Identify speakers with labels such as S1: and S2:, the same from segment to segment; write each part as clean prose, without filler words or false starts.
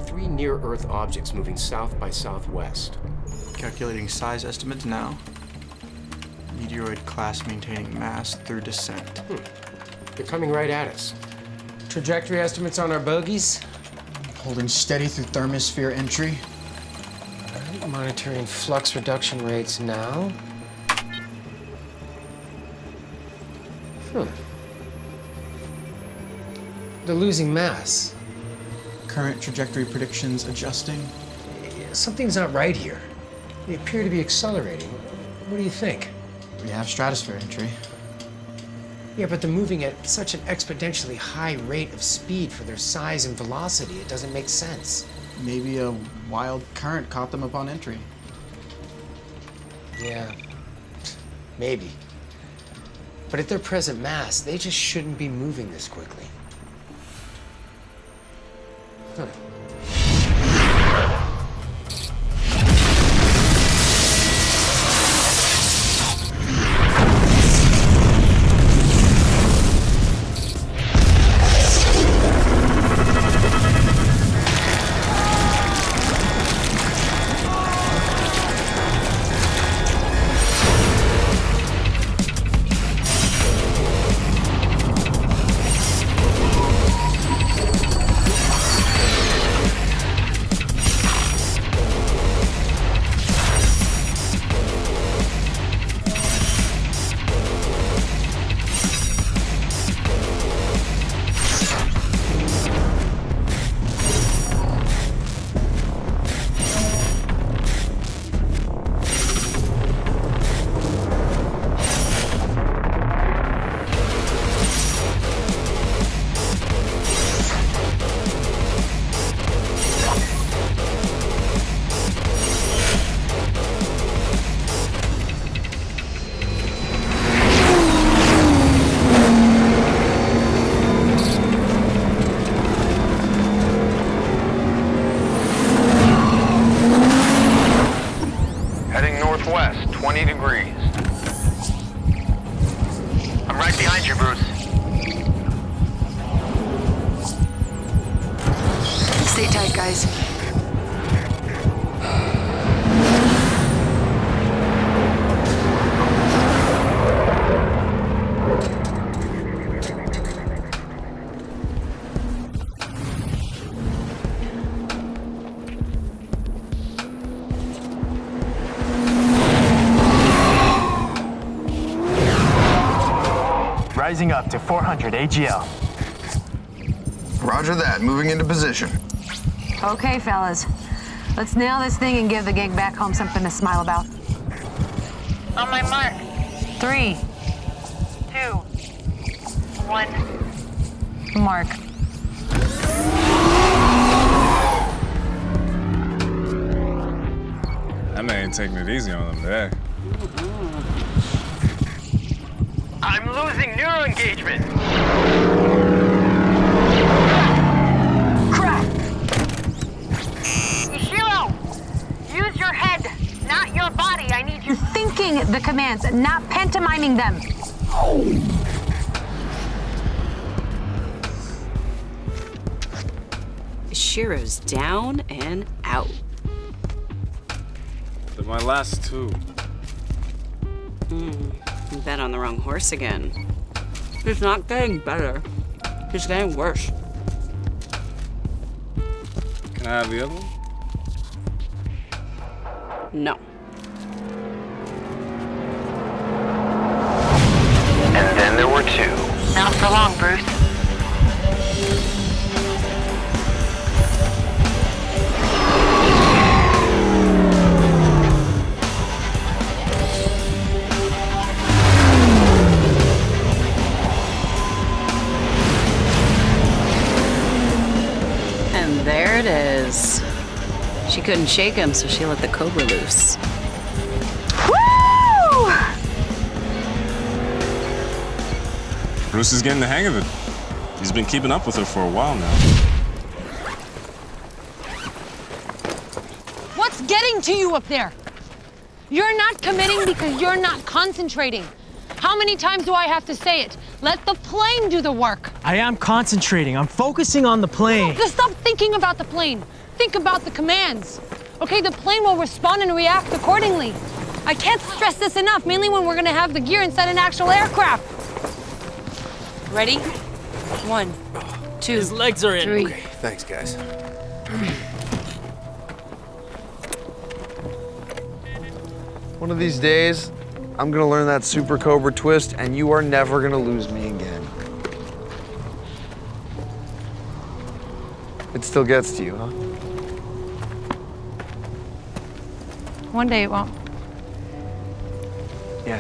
S1: 3 near-Earth objects moving south by southwest.
S2: Calculating size estimates now. Meteoroid class maintaining mass through descent.
S1: They're coming right at us.
S3: Trajectory estimates on our bogies?
S4: Holding steady through thermosphere entry.
S3: Monitoring flux reduction rates now. They're losing mass.
S4: Current trajectory predictions adjusting.
S3: Something's not right here. They appear to be accelerating. What do you think?
S4: We have stratosphere entry.
S3: Yeah, but they're moving at such an exponentially high rate of speed for their size and velocity. It doesn't make sense.
S4: Maybe a wild current caught them upon entry.
S3: Yeah, maybe. But at their present mass, they just shouldn't be moving this quickly.
S5: Heading northwest, 20 degrees. I'm right behind you, Bruce.
S6: Stay tight, guys.
S7: Rising up to 400 AGL.
S5: Roger that, moving into position.
S6: Okay, fellas. Let's nail this thing and give the gang back home something to smile about.
S8: On my mark.
S6: 3,
S8: 2, 1.
S6: mark.
S9: That man ain't taking it easy on them today.
S5: I'm losing Neuro engagement.
S8: Crap! Ishiro! Use your head, not your body. I need you.
S6: Thinking the commands, not pantomiming them.
S10: Shiro's down and out.
S9: They're my last two.
S10: Bet on the wrong horse again. He's not getting better. He's getting worse.
S9: Can I have the other one?
S10: No.
S5: And then there were two.
S8: Not for long, Bruce.
S10: And there it is. She couldn't shake him, so she let the cobra loose.
S6: Woo!
S9: Bruce is getting the hang of it. He's been keeping up with her for a while now.
S11: What's getting to you up there? You're not committing because you're not concentrating. How many times do I have to say it? Let the plane do the work.
S7: I am concentrating. I'm focusing on the plane.
S11: Just stop thinking about the plane. think about the commands. Okay, the plane will respond and react accordingly. I can't stress this enough, mainly when we're gonna have the gear inside an actual aircraft. Ready? 1, 2,
S7: His legs are in.
S11: 3.
S1: Okay, thanks, guys.
S12: One of these days, I'm gonna learn that Super Cobra twist, and you are never gonna lose me again. It still gets to you, huh?
S11: One day it won't.
S12: Yeah.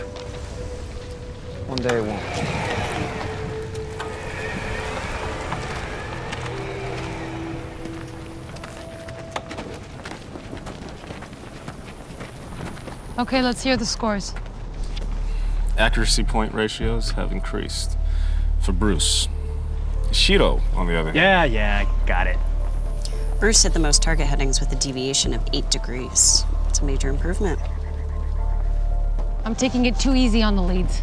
S12: One day it won't.
S11: Okay, let's hear the scores.
S9: Accuracy point ratios have increased. For Bruce. Shido, on the other hand.
S7: Yeah, got it.
S10: Bruce hit the most target headings with a deviation of 8 degrees. It's a major improvement.
S11: I'm taking it too easy on the leads.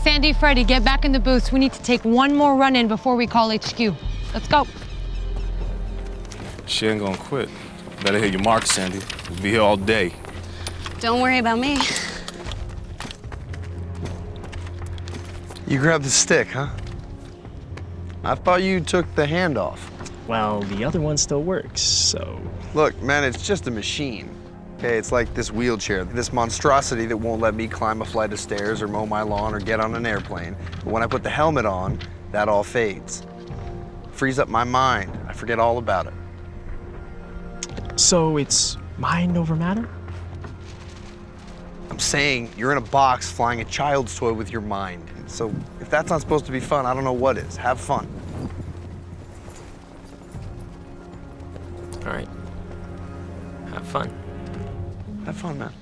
S11: Sandy, Freddy, get back in the booths. We need to take one more run-in before we call HQ. Let's go.
S9: She ain't gonna quit. Better hit your mark, Sandy. We'll be here all day.
S10: Don't worry about me.
S12: You grabbed the stick, huh? I thought you took the hand off.
S7: Well, the other one still works, so...
S12: Look, man, it's just a machine. Okay, it's like this wheelchair, this monstrosity that won't let me climb a flight of stairs or mow my lawn or get on an airplane. But when I put the helmet on, that all fades. Frees up my mind. I forget all about it.
S7: So it's mind over matter?
S12: I'm saying you're in a box flying a child's toy with your mind. So if that's not supposed to be fun, I don't know what is. Have fun.
S13: All right. Have fun.
S12: Have fun, man.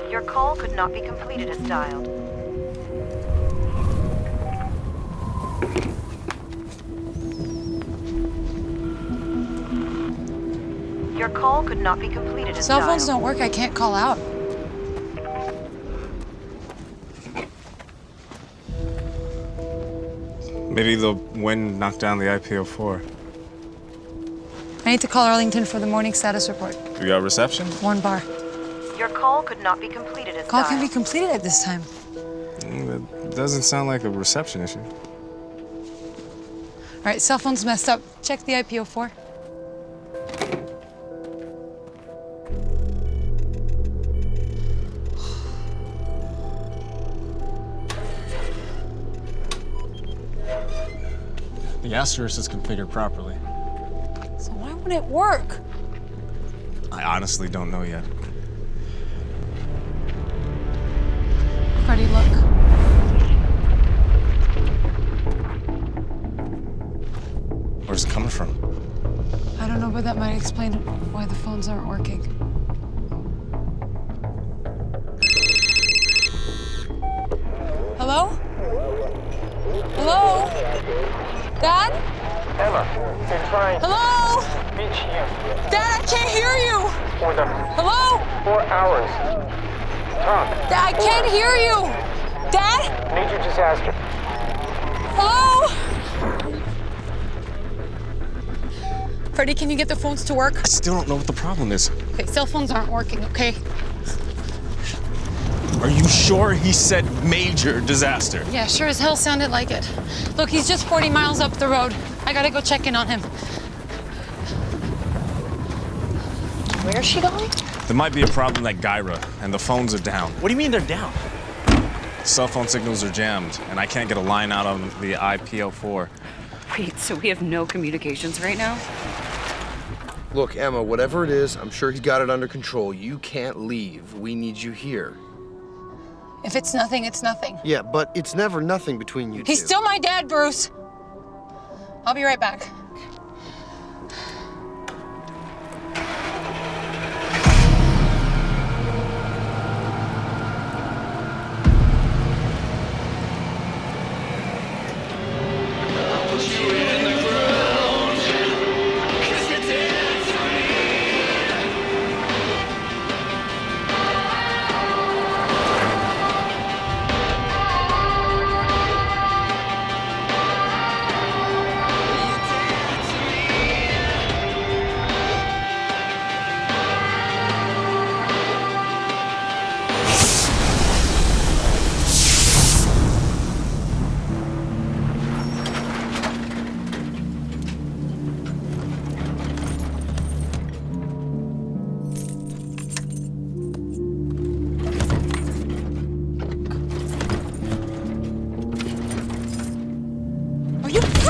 S8: Your call could not be completed as dialed. Your call could not be completed as
S11: Cell
S8: dialed.
S11: phones don't work. I can't call out.
S9: Maybe the wind knocked down the IPO4.
S11: I need to call Arlington for the morning status report.
S9: You got reception?
S11: 1 bar.
S8: Your call could not be completed as
S11: Call
S8: dialed.
S11: can be completed at this time.
S9: That doesn't sound like a reception issue.
S11: All right, cell phone's messed up. Check the IPO4.
S9: The asterisk is configured properly.
S11: So why won't it work?
S9: I honestly don't know yet.
S11: Freddie, look.
S9: Where's it coming from?
S11: I don't know, but that might explain why the phones aren't working. Hello? Hello? Dad?
S7: Emma, they're trying
S11: Hello?
S7: to reach you
S11: Dad, I can't hear you!
S7: for the
S11: Hello?
S7: 4 hours. Talk.
S11: Dad, I can't hear you! Dad?
S7: Major disaster.
S11: Hello? Freddie, can you get the phones to work?
S9: I still don't know what the problem is.
S11: Okay, cell phones aren't working, okay?
S9: Are you sure he said major disaster?
S11: Yeah, sure as hell sounded like it. Look, he's just 40 miles up the road. I gotta go check in on him. Where's she going?
S9: There might be a problem at Gyra, and the phones are down.
S7: What do you mean they're down?
S9: Cell phone signals are jammed, and I can't get a line out on the IPO4.
S10: Wait, so we have no communications right now?
S12: Look, Emma, whatever it is, I'm sure he's got it under control. You can't leave. We need you here.
S11: If it's nothing, it's nothing.
S12: Yeah, but it's never nothing between you two.
S11: He's still my dad, Bruce. I'll be right back.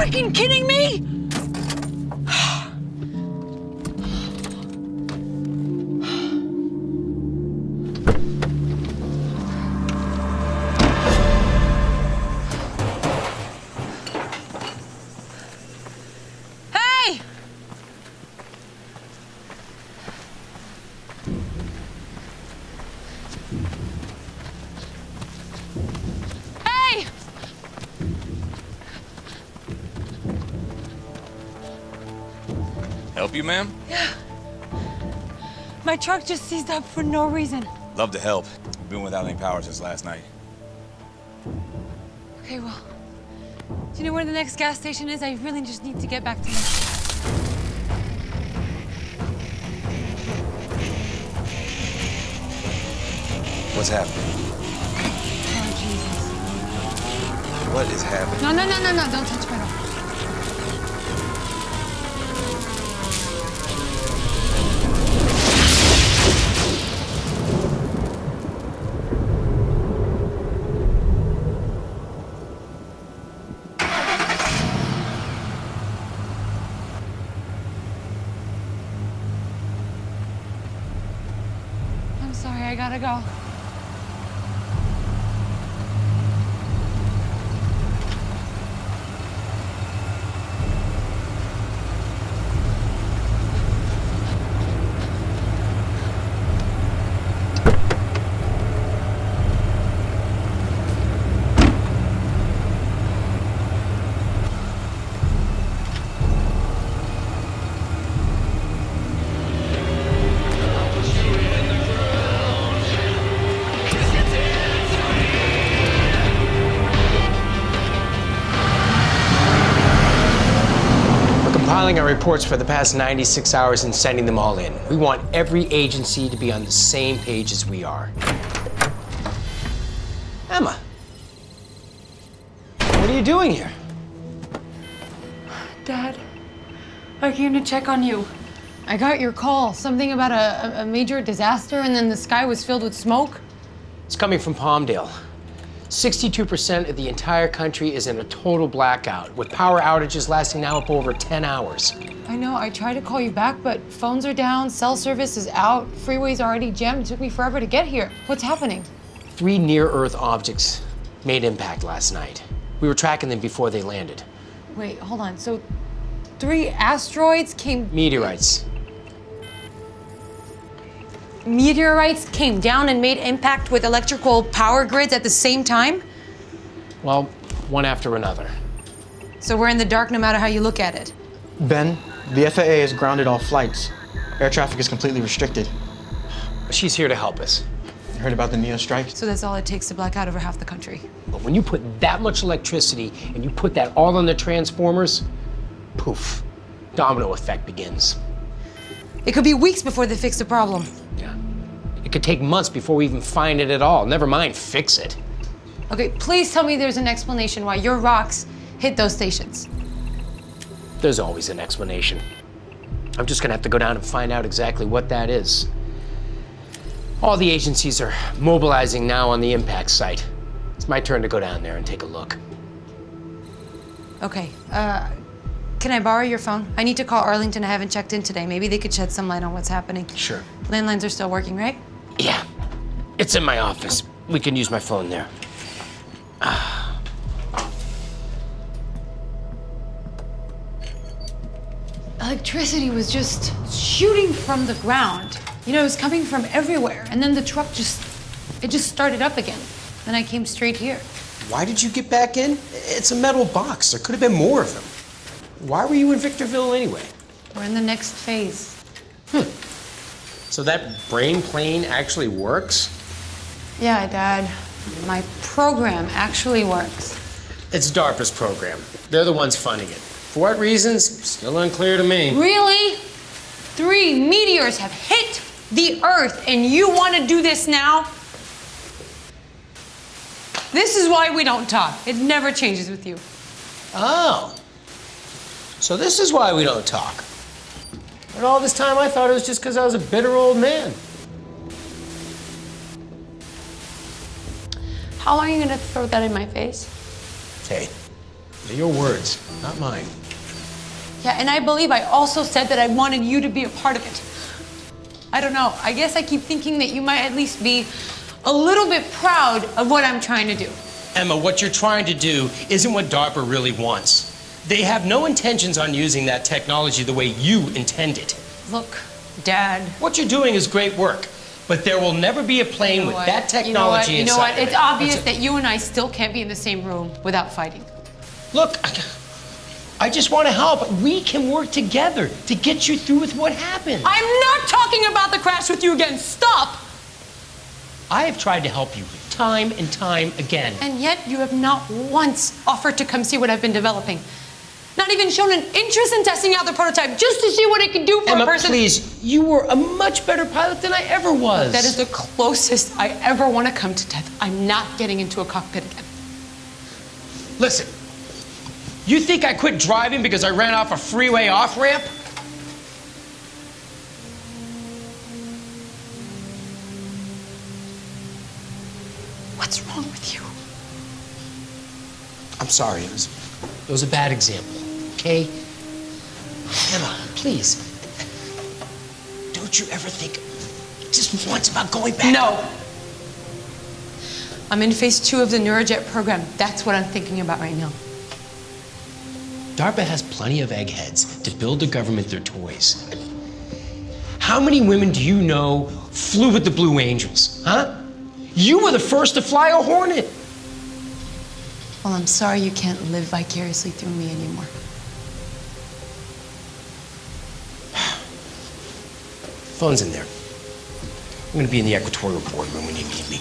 S11: freaking kidding me? Hey! Hey!
S14: Help you, ma'am?
S11: Yeah. My truck just seized up for no reason.
S14: Love to help. Been without any power since last night.
S11: Okay, well, do you know where the next gas station is? I really just need to get back to my...
S14: What's happening?
S11: Oh, Jesus.
S14: What is happening?
S11: No, don't touch my door. I'm sorry, I gotta go.
S3: Compiling our reports for the past 96 hours and sending them all in. We want every agency to be on the same page as we are. Emma, what are you doing here?
S11: Dad, I came to check on you. I got your call, something about a major disaster, and then the sky was filled with smoke.
S3: It's coming from Palmdale. 62% of the entire country is in a total blackout, with power outages lasting now up over 10 hours.
S11: I know, I tried to call you back, but phones are down, cell service is out, freeway's already jammed. It took me forever to get here. What's happening?
S3: 3 near-Earth objects made impact last night. We were tracking them before they landed.
S11: Wait, hold on. So 3 asteroids came...
S3: Meteorites.
S11: Meteorites came down and made impact with electrical power grids at the same time?
S3: Well, one after another.
S11: So we're in the dark no matter how you look at it.
S4: Ben, the FAA has grounded all flights. Air traffic is completely restricted.
S3: She's here to help us.
S4: You heard about the Neo strike?
S11: So that's all it takes to black out over half the country.
S3: But when you put that much electricity and you put that all on the transformers, poof, domino effect begins.
S11: It could be weeks before they fix the problem.
S3: Yeah. It could take months before we even find it at all. Never mind fix it.
S11: Okay, please tell me there's an explanation why your rocks hit those stations.
S3: There's always an explanation. I'm just gonna have to go down and find out exactly what that is. All the agencies are mobilizing now on the impact site. It's my turn to go down there and take a look.
S11: Okay, can I borrow your phone? I need to call Arlington. I haven't checked in today. Maybe they could shed some light on what's happening.
S3: Sure.
S11: Landlines are still working, right?
S3: Yeah. It's in my office. We can use my phone there.
S11: Electricity was just shooting from the ground. You know, it was coming from everywhere. And then the truck just started up again. Then I came straight here.
S3: Why did you get back in? It's a metal box. There could have been more of them. Why were you in Victorville anyway?
S11: We're in the next phase.
S3: So that brain plane actually works?
S11: Yeah, Dad. My program actually works.
S3: It's DARPA's program. They're the ones funding it. For what reasons? Still unclear to me.
S11: Really? 3 meteors have hit the Earth, and you want to do this now? This is why we don't talk. It never changes with you.
S3: Oh. So this is why we don't talk. And all this time I thought it was just because I was a bitter old man.
S11: How long are you going to throw that in my face?
S3: Hey, They're your words, not mine.
S11: Yeah, and I believe I also said that I wanted you to be a part of it. I don't know. I guess I keep thinking that you might at least be a little bit proud of what I'm trying to do.
S3: Emma, what you're trying to do isn't what DARPA really wants. They have no intentions on using that technology the way you intend it.
S11: Look, Dad.
S3: What you're doing is great work, but there will never be a plane with that technology
S11: You know
S3: inside
S11: what?
S3: of it.
S11: It's obvious that you and I still can't be in the same room without fighting.
S3: Look, I just want to help. We can work together to get you through with what happened.
S11: I'm not talking about the crash with you again. Stop!
S3: I have tried to help you time and time again.
S11: And yet you have not once offered to come see what I've been developing. Not even shown an interest in testing out the prototype just to see what it can do for
S3: Emma,
S11: a person.
S3: Please, you were a much better pilot than I ever was.
S11: That is the closest I ever want to come to death. I'm not getting into a cockpit again.
S3: Listen, you think I quit driving because I ran off a freeway off-ramp?
S11: What's wrong with you?
S3: I'm sorry, it was a bad example, okay? Emma, please, don't you ever think just once about going back?
S11: No. I'm in phase 2 of the Neurojet program. That's what I'm thinking about right now.
S3: DARPA has plenty of eggheads to build the government their toys. How many women do you know flew with the Blue Angels, huh? You were the first to fly a Hornet.
S11: Well, I'm sorry you can't live vicariously through me anymore.
S3: Phone's in there. I'm gonna be in the Equatorial boardroom when you need me.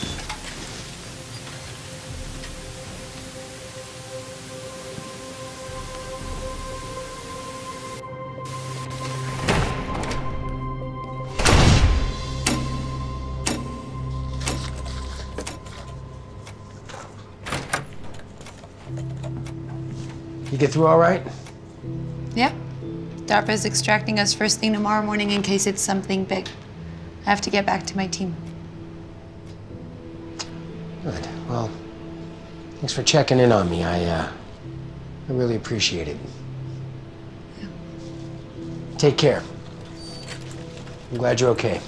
S3: You get through all right?
S11: Yep. DARPA's extracting us first thing tomorrow morning in case it's something big. I have to get back to my team.
S3: Good. Well, thanks for checking in on me. I really appreciate it.
S11: Yeah.
S3: Take care. I'm glad you're okay.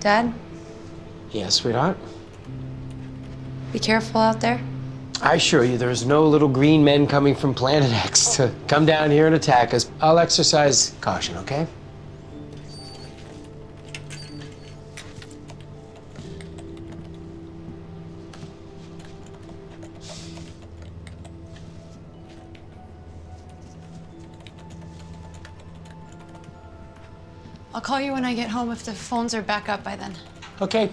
S11: Dad,
S3: Yeah, sweetheart?
S11: be careful out there.
S3: I assure you, there's no little green men coming from Planet X to come down here and attack us. I'll exercise caution, okay?
S11: I'll call you when I get home if the phones are back up by then.
S3: Okay.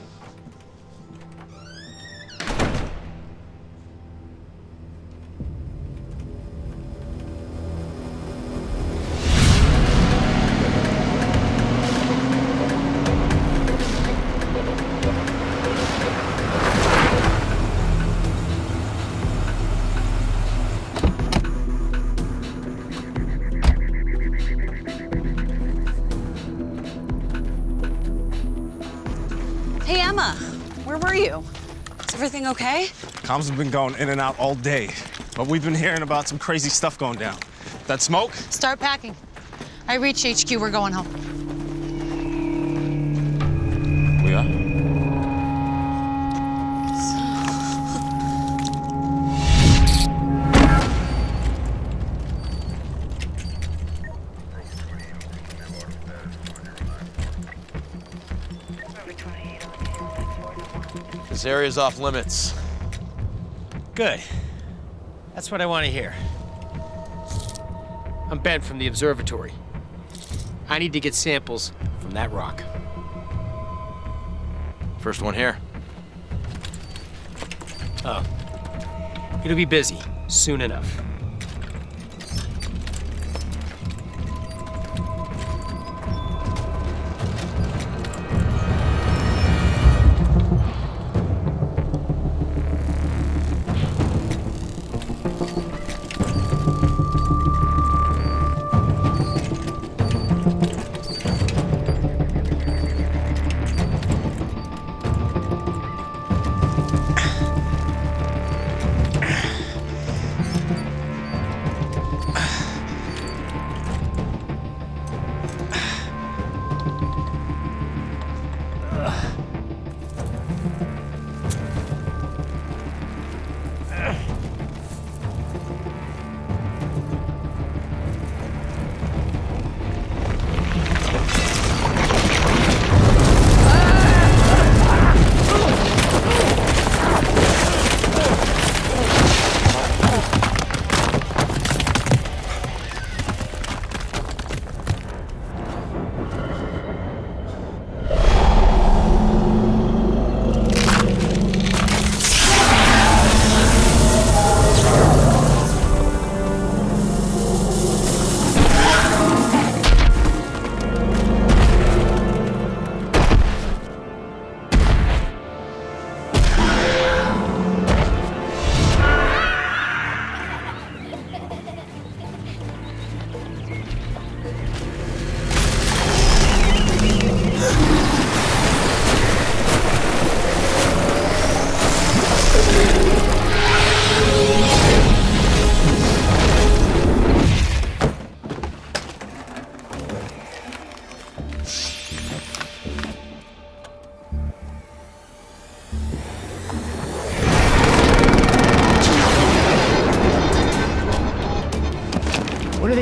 S10: Hey, Emma, where were you? Is everything okay?
S9: Comms have been going in and out all day, but we've been hearing about some crazy stuff going down. That smoke?
S11: Start packing. I reached HQ, we're going home.
S9: We are?
S15: This area's off limits.
S3: Good. That's what I want to hear. I'm Ben from the observatory. I need to get samples from that rock.
S15: First one here.
S3: Oh. It'll be busy soon enough.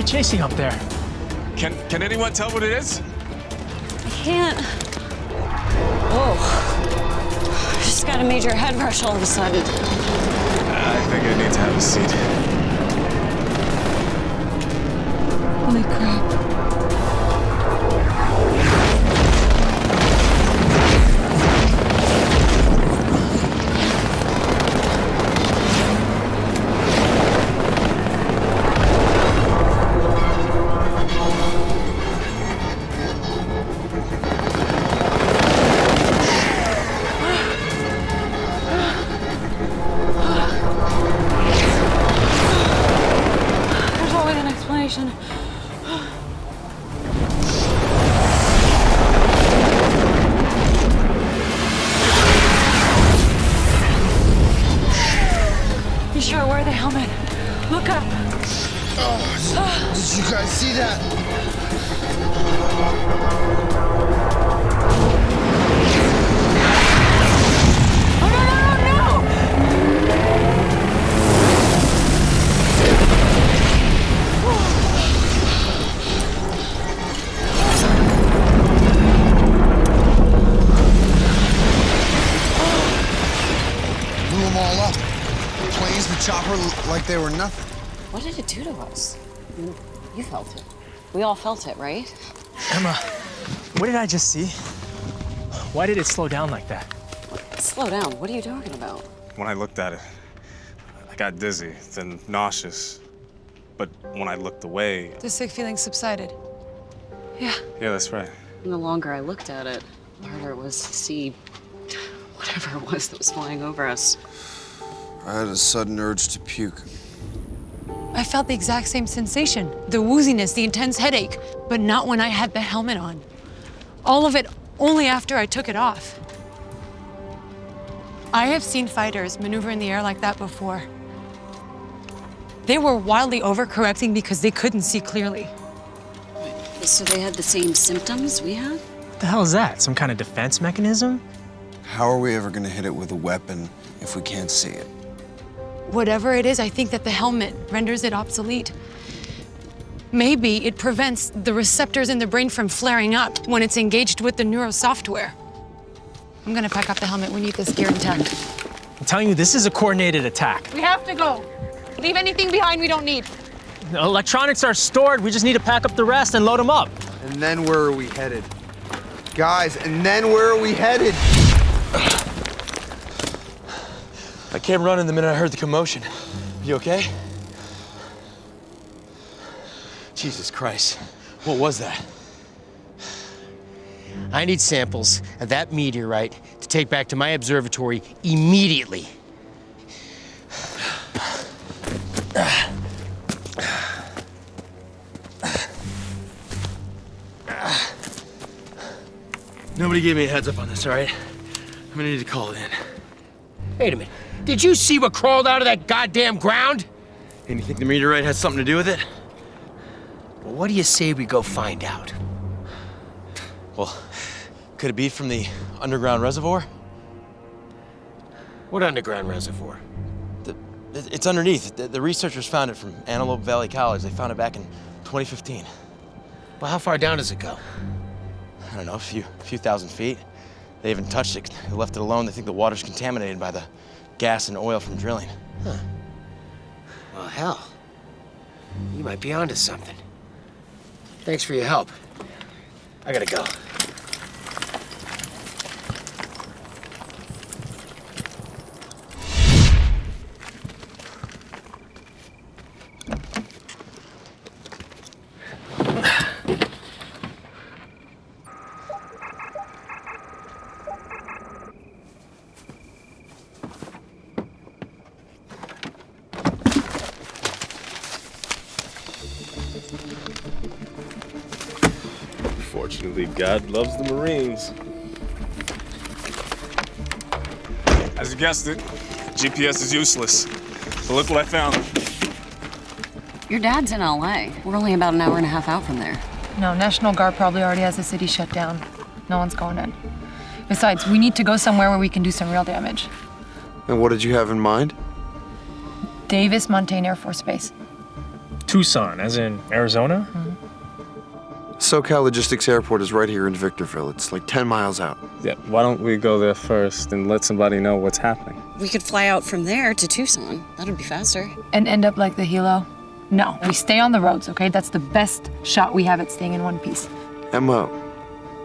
S16: they chasing up there?
S14: Can anyone tell what it is?
S10: I can't. Whoa. Just got a major head rush all of a sudden.
S14: I think I need to have a seat.
S10: Holy crap.
S11: You sure wear the helmet? Look up.
S12: Oh, did you guys see that? Blew them all up. The planes, the chopper, like they were nothing.
S10: What did it do to us? You felt it. We all felt it, right?
S16: Emma, what did I just see? Why did it slow down like that?
S10: Slow down. What are you talking about?
S9: When I looked at it, I got dizzy, then nauseous. But when I looked away,
S11: The sick feeling subsided. Yeah.
S9: yeah, that's right.
S10: And the longer I looked at it, the harder it was to see whatever it was that was flying over us.
S12: I had a sudden urge to puke.
S11: I felt the exact same sensation. The wooziness, the intense headache, but not when I had the helmet on. All of it only after I took it off. I have seen fighters maneuver in the air like that before. They were wildly overcorrecting because they couldn't see clearly.
S10: So they had the same symptoms we had?
S16: What the hell is that? Some kind of defense mechanism?
S12: How are we ever gonna hit it with a weapon if we can't see it?
S11: Whatever it is, I think that the helmet renders it obsolete. Maybe it prevents the receptors in the brain from flaring up when it's engaged with the Neuro software. I'm gonna pack up the helmet. We need this gear intact.
S16: I'm telling you, this is a coordinated attack.
S11: We have to go. Leave anything behind we don't need.
S16: The electronics are stored. We just need to pack up the rest and load them up.
S12: And then where are we headed? Guys, and then where are we headed?
S15: I came running the minute I heard the commotion. You okay? Jesus Christ. What was that?
S3: I need samples of that meteorite to take back to my observatory immediately.
S15: Nobody gave me a heads up on this, all right? I'm gonna need to call it in.
S3: Wait a minute. Did you see what crawled out of that goddamn ground?
S15: And you think the meteorite has something to do with it?
S3: Well, what do you say we go find out?
S15: Well, could it be from the underground reservoir?
S3: What underground reservoir?
S15: It's underneath. The researchers found it from Antelope Valley College. They found it back in 2015.
S3: Well, how far down does it go?
S15: I don't know, a few thousand feet. They haven't touched it. They left it alone. They think the water's contaminated by the gas and oil from drilling.
S3: Huh. Well, hell. You might be onto something. Thanks for your help. I gotta go.
S9: Fortunately, God loves the Marines. As you guessed it, GPS is useless. But look what I found.
S10: Your dad's in LA. We're only about an hour and a half out from there.
S11: No, National Guard probably already has the city shut down. No one's going in. Besides, we need to go somewhere where we can do some real damage.
S12: And what did you have in mind?
S11: Davis Montaigne Air Force Base.
S16: Tucson, as in Arizona?
S12: SoCal Logistics Airport is right here in Victorville. It's like 10 miles out.
S9: Yeah, why don't we go there first and let somebody know what's happening?
S10: We could fly out from there to Tucson. That'd be faster.
S11: And end up like the helo? No, we stay on the roads, okay? That's the best shot we have at staying in one piece.
S12: Emma,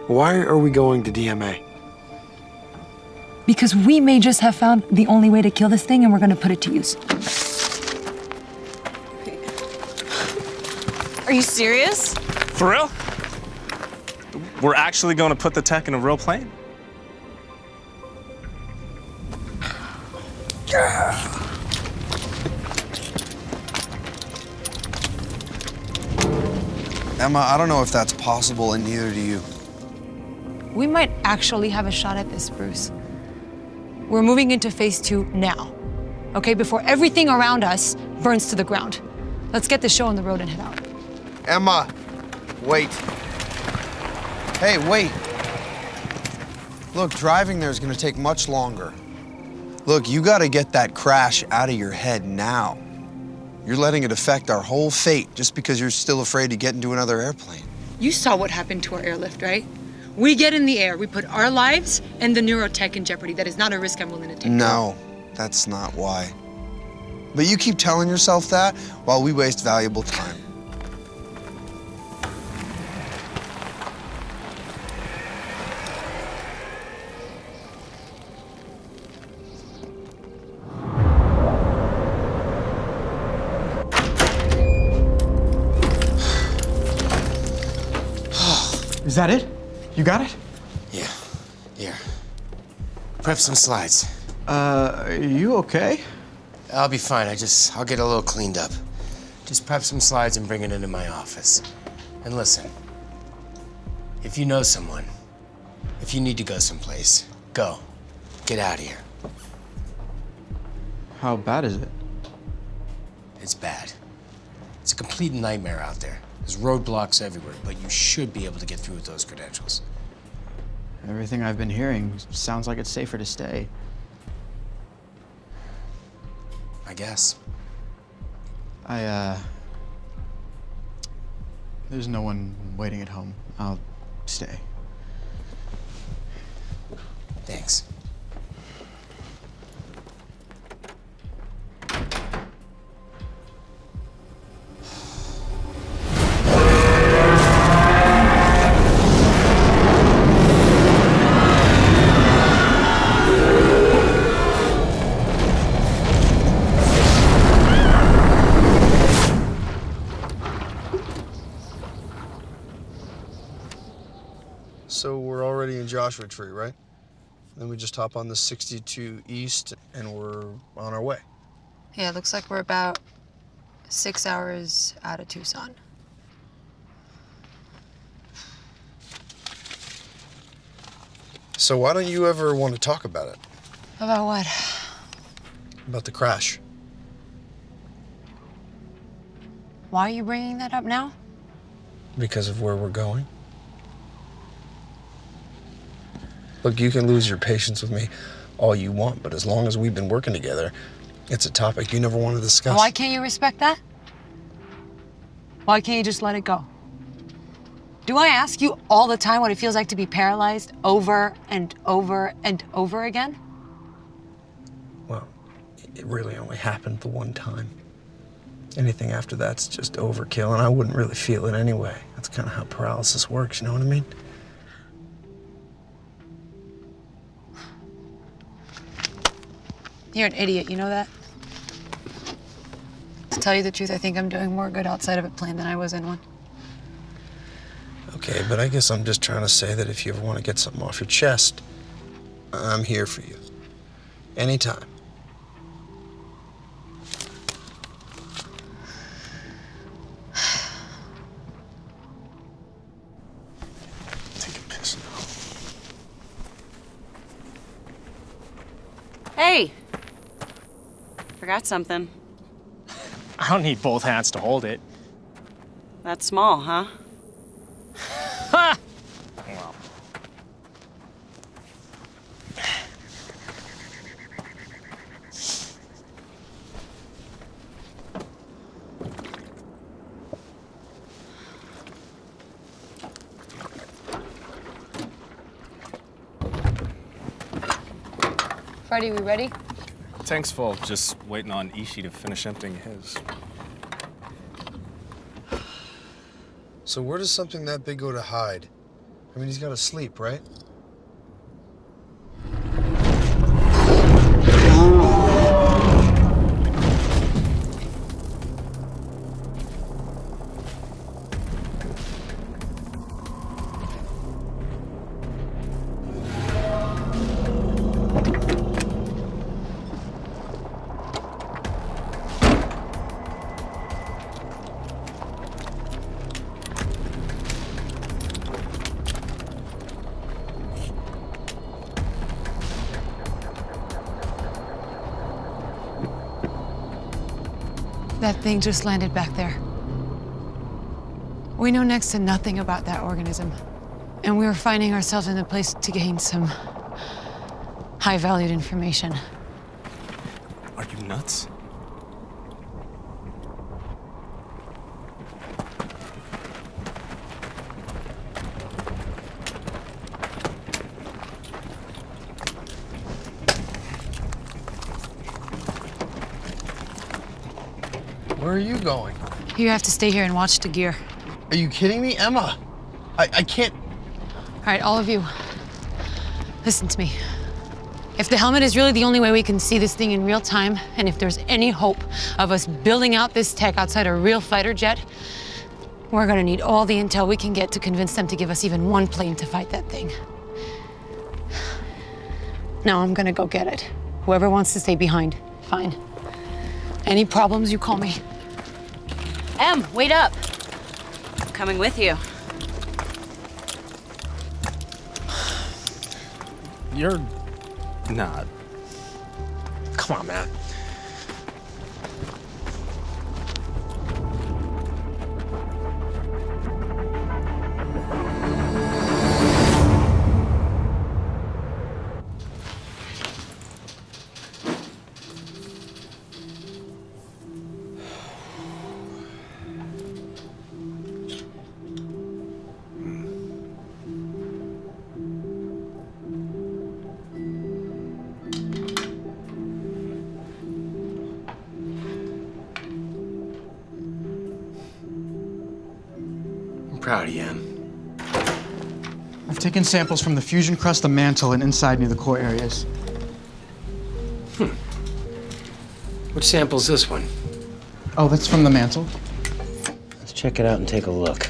S12: why are we going to DMA?
S11: Because we may just have found the only way to kill this thing and we're gonna put it to use.
S10: Are you serious?
S9: For real? We're actually going to put the tech in a real plane?
S12: Emma, I don't know if that's possible, and neither do you.
S11: We might actually have a shot at this, Bruce. We're moving into phase 2 now, okay? Before everything around us burns to the ground. Let's get the show on the road and head out.
S12: Emma, wait. Hey, wait. Look, driving there is going to take much longer. Look, you got to get that crash out of your head now. You're letting it affect our whole fate just because you're still afraid to get into another airplane.
S11: You saw what happened to our airlift, right? We get in the air, we put our lives and the Neuro tech in jeopardy. That is not a risk I'm willing to take.
S12: No, that's not why. But you keep telling yourself that while we waste valuable time.
S4: Is that it? You got it?
S3: Yeah. Here. Prep some slides.
S4: You okay?
S3: I'll be fine. I'll get a little cleaned up. Just prep some slides and bring it into my office. And listen, if you know someone, if you need to go someplace, go. Get out of here.
S4: How bad is it?
S3: It's bad. It's a complete nightmare out there. There's roadblocks everywhere, but you should be able to get through with those credentials.
S4: Everything I've been hearing sounds like it's safer to stay.
S3: I guess.
S4: There's no one waiting at home. I'll stay.
S3: Thanks.
S12: So we're already in Joshua Tree, right? Then we just hop on the 62 East and we're on our way.
S11: Yeah, it looks like we're about 6 hours out of Tucson.
S12: So why don't you ever want to talk about it?
S11: About what?
S12: About the crash.
S11: Why are you bringing that up now?
S12: Because of where we're going. Look, you can lose your patience with me all you want, but as long as we've been working together, it's a topic you never want to discuss.
S11: Why can't you respect that? Why can't you just let it go? Do I ask you all the time what it feels like to be paralyzed over and over and over again?
S12: Well, it really only happened the one time. Anything after that's just overkill, and I wouldn't really feel it anyway. That's kind of how paralysis works, you know what I mean?
S11: You're an idiot, you know that? To tell you the truth, I think I'm doing more good outside of a plane than I was in one.
S12: Okay, but I guess I'm just trying to say that if you ever want to get something off your chest, I'm here for you. Anytime.
S9: Take a piss now.
S10: Hey! Forgot something.
S16: I don't need both hands to hold it.
S10: That's small, huh?
S16: Ha! Well.
S11: Freddy, we ready?
S9: Tank's full. Just waiting on Ishii to finish emptying his.
S12: So where does something that big go to hide? I mean, he's got to sleep, right?
S6: That thing just landed back there. We know next to nothing about that organism. And we were finding ourselves in a place to gain some high-valued information.
S9: Are you nuts?
S12: Where are you going?
S6: You have to stay here and watch the gear.
S12: Are you kidding me, Emma? I can't.
S6: All right, all of you, listen to me. If the helmet is really the only way we can see this thing in real time, and if there's any hope of us building out this tech outside a real fighter jet, we're gonna need all the intel we can get to convince them to give us even one plane to fight that thing. Now I'm gonna go get it. Whoever wants to stay behind, fine. Any problems, you call me.
S10: Em, wait up. I'm coming with you.
S9: You're not.
S3: Come on, man. Proud of you, Em.
S4: I've taken samples from the fusion crust, the mantle, and inside near the core areas.
S3: Which sample's this one?
S4: Oh, that's from the mantle.
S3: Let's check it out and take a look.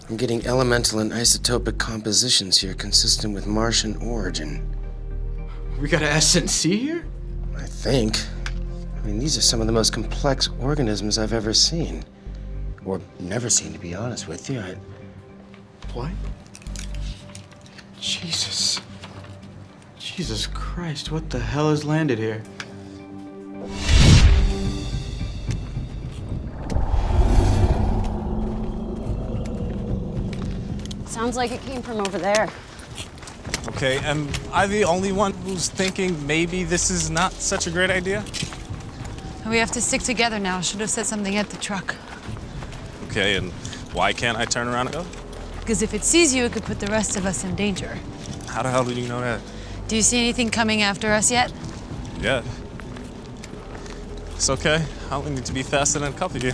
S3: I'm getting elemental and isotopic compositions here consistent with Martian origin.
S4: We got a S&C here?
S3: I think. I mean, these are some of the most complex organisms I've ever seen. Or never seen, to be honest with you.
S4: What? Jesus. Jesus Christ, what the hell has landed here?
S10: Sounds like it came from over there.
S9: Okay, am I the only one who's thinking maybe this is not such a great idea?
S6: We have to stick together now. Should have said something at the truck.
S9: Okay, and why can't I turn around and go?
S6: Because if it sees you, it could put the rest of us in danger.
S9: How the hell do you know that?
S6: Do you see anything coming after us yet?
S9: Yeah. It's okay. I only need to be faster than a couple of you.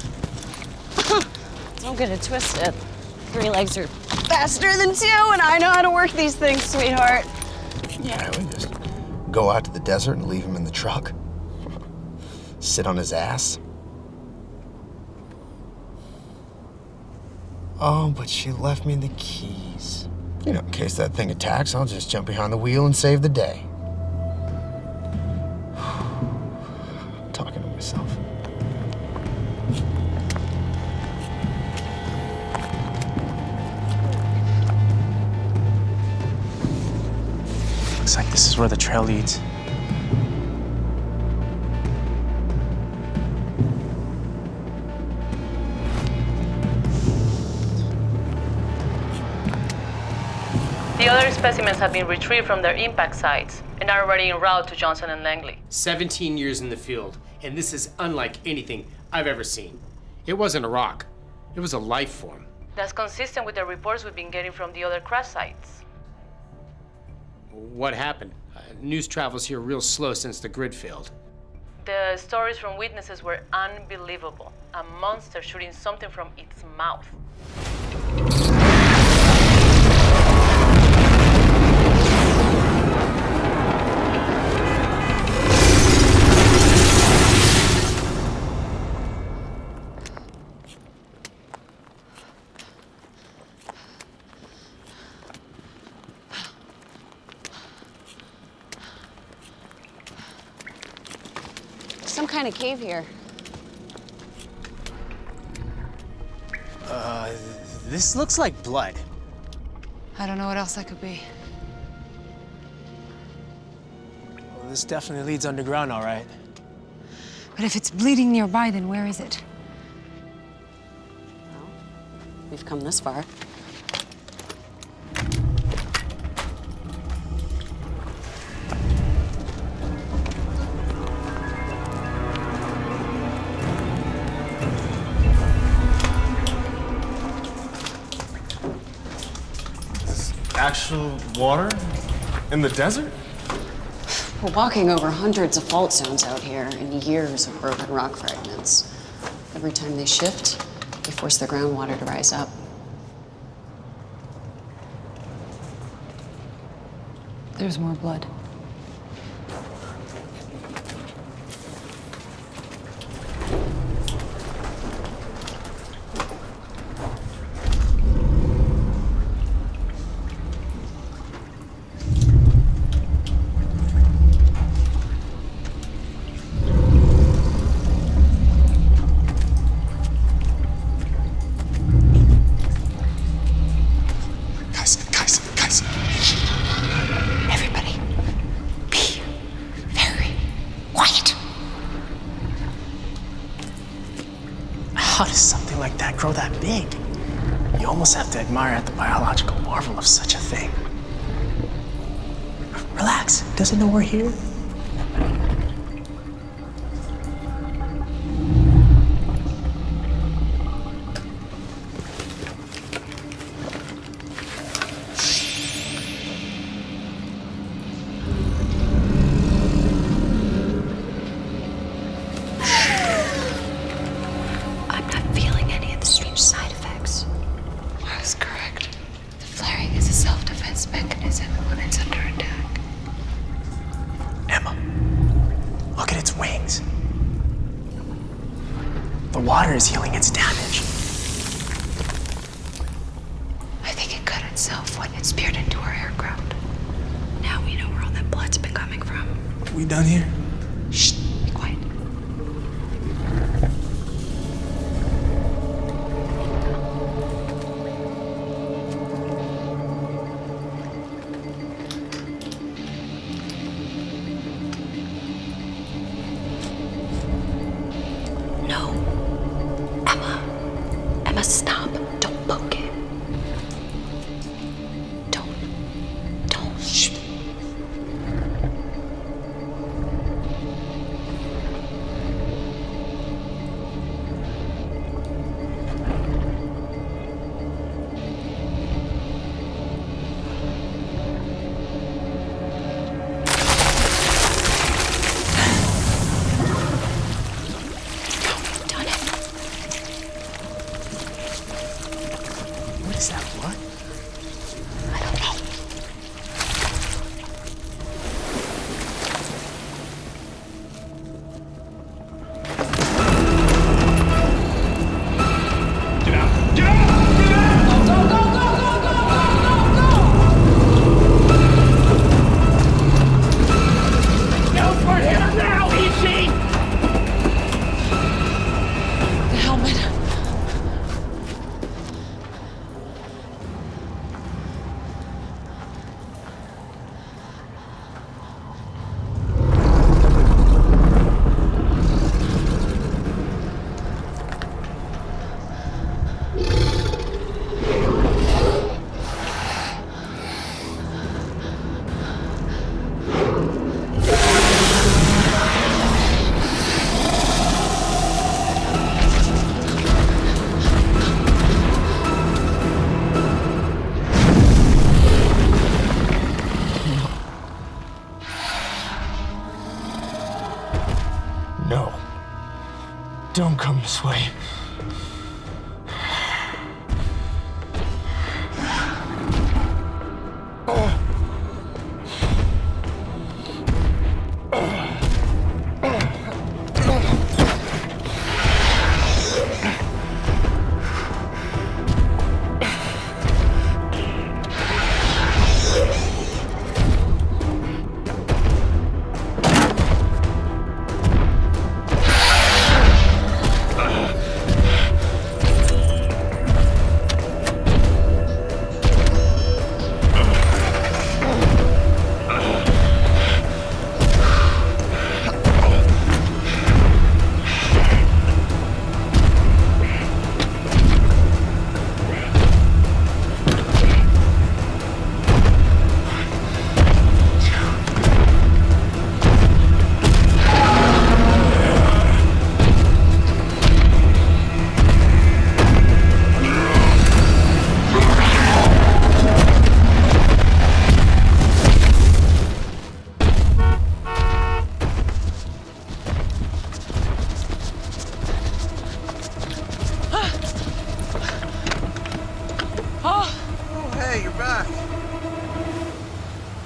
S10: Don't get it twisted. 3 legs are faster than 2, and I know how to work these things, sweetheart.
S12: Yeah, we just go out to the desert and leave him in the truck. Sit on his ass. Oh, but she left me the keys. You know, in case that thing attacks, I'll just jump behind the wheel and save the day. I'm talking to myself.
S16: Looks like this is where the trail leads.
S17: The other specimens have been retrieved from their impact sites and are already en route to Johnson and Langley.
S3: 17 years in the field, and this is unlike anything I've ever seen. It wasn't a rock. It was a life form.
S17: That's consistent with the reports we've been getting from the other crash sites.
S3: What happened? News travels here real slow since the grid failed.
S17: The stories from witnesses were unbelievable. A monster shooting something from its mouth.
S10: Some kind of cave here.
S16: This looks like blood.
S6: I don't know what else that could be.
S16: Well, this definitely leads underground, all right.
S6: But if it's bleeding nearby, then where is it?
S10: Well, we've come this far.
S9: Actual water? In the desert?
S10: We're walking over hundreds of fault zones out here and years of broken rock fragments. Every time they shift, they force the groundwater to rise up.
S6: There's more blood.
S16: Guys.
S6: Everybody, be very quiet.
S16: How does something like that grow that big? You almost have to admire at the biological marvel of such a thing. Relax. Does it know we're here?
S6: I'm not feeling any of the strange side effects. I was correct. The flaring is a self-defense mechanism when it's under attack.
S16: Emma, look at its wings. The water is healing its damage.
S6: I think it cut itself when it speared into our aircraft. Now we know where all that blood's been coming from.
S16: We done here?
S6: Shh, be quiet. No. Emma, stop. Don't poke it. Don't. Shh. Done
S18: Don't come this way.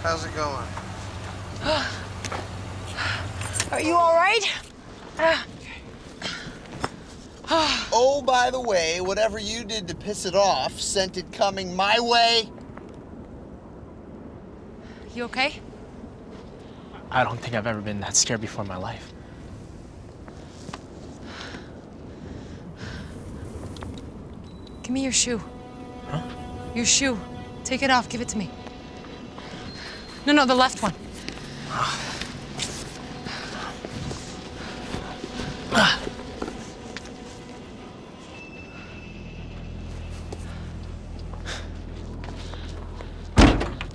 S12: How's it going?
S11: Are you all right?
S19: Oh, by the way, whatever you did to piss it off sent it coming my way.
S11: You okay?
S16: I don't think I've ever been that scared before in my life.
S11: Give me your shoe. Huh? Your shoe. Take it off. Give it to me. No, the left one.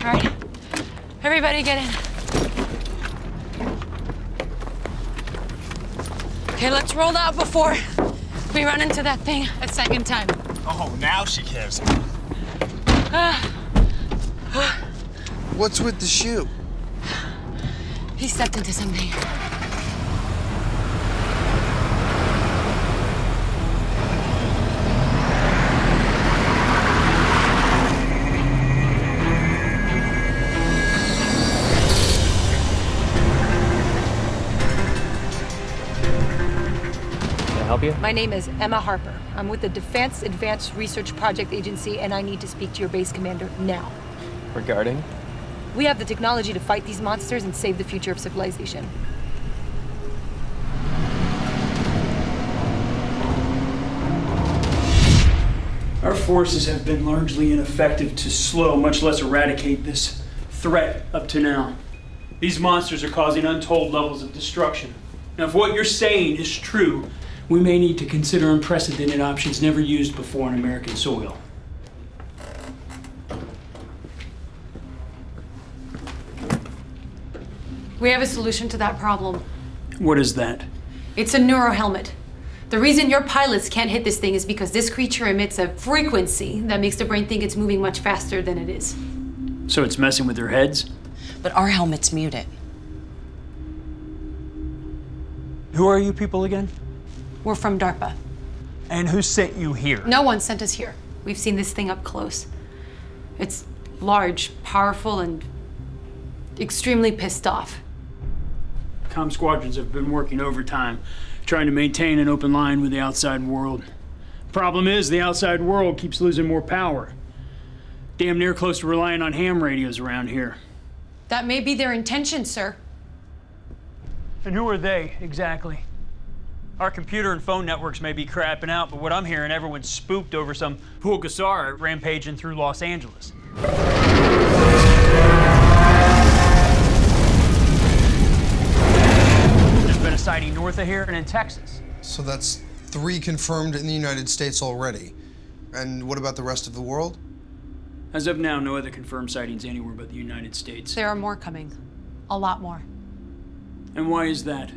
S11: All right. Everybody get in. Okay, let's roll out before we run into that thing a second time.
S14: Oh, now she cares.
S12: What's with the shoe?
S6: He stepped into something.
S3: Help you?
S20: My name is Emma Harper. I'm with the Defense Advanced Research Project Agency, and I need to speak to your base commander now.
S3: Regarding?
S20: We have the technology to fight these monsters and save the future of civilization.
S21: Our forces have been largely ineffective to slow, much less eradicate this threat up to now. These monsters are causing untold levels of destruction. Now, if what you're saying is true, we may need to consider unprecedented options never used before on American soil.
S6: We have a solution to that problem.
S21: What is that?
S6: It's a Neuro helmet. The reason your pilots can't hit this thing is because this creature emits a frequency that makes the brain think it's moving much faster than it is.
S21: So it's messing with their heads?
S10: But our helmets mute it.
S21: Who are you people again?
S6: We're from DARPA.
S21: And who sent you here?
S6: No one sent us here. We've seen this thing up close. It's large, powerful, and extremely pissed off.
S21: Comm squadrons have been working overtime, trying to maintain an open line with the outside world. Problem is, the outside world keeps losing more power. Damn near close to relying on ham radios around here.
S6: That may be their intention, sir.
S21: And who are they, exactly? Our computer and phone networks may be crapping out, but what I'm hearing, everyone's spooked over some Pulgasar rampaging through Los Angeles. There's been a sighting north of here and in Texas.
S12: So that's 3 confirmed in the United States already. And what about the rest of the world?
S21: As of now, no other confirmed sightings anywhere but the United States.
S6: There are more coming. A lot more.
S21: And why is that?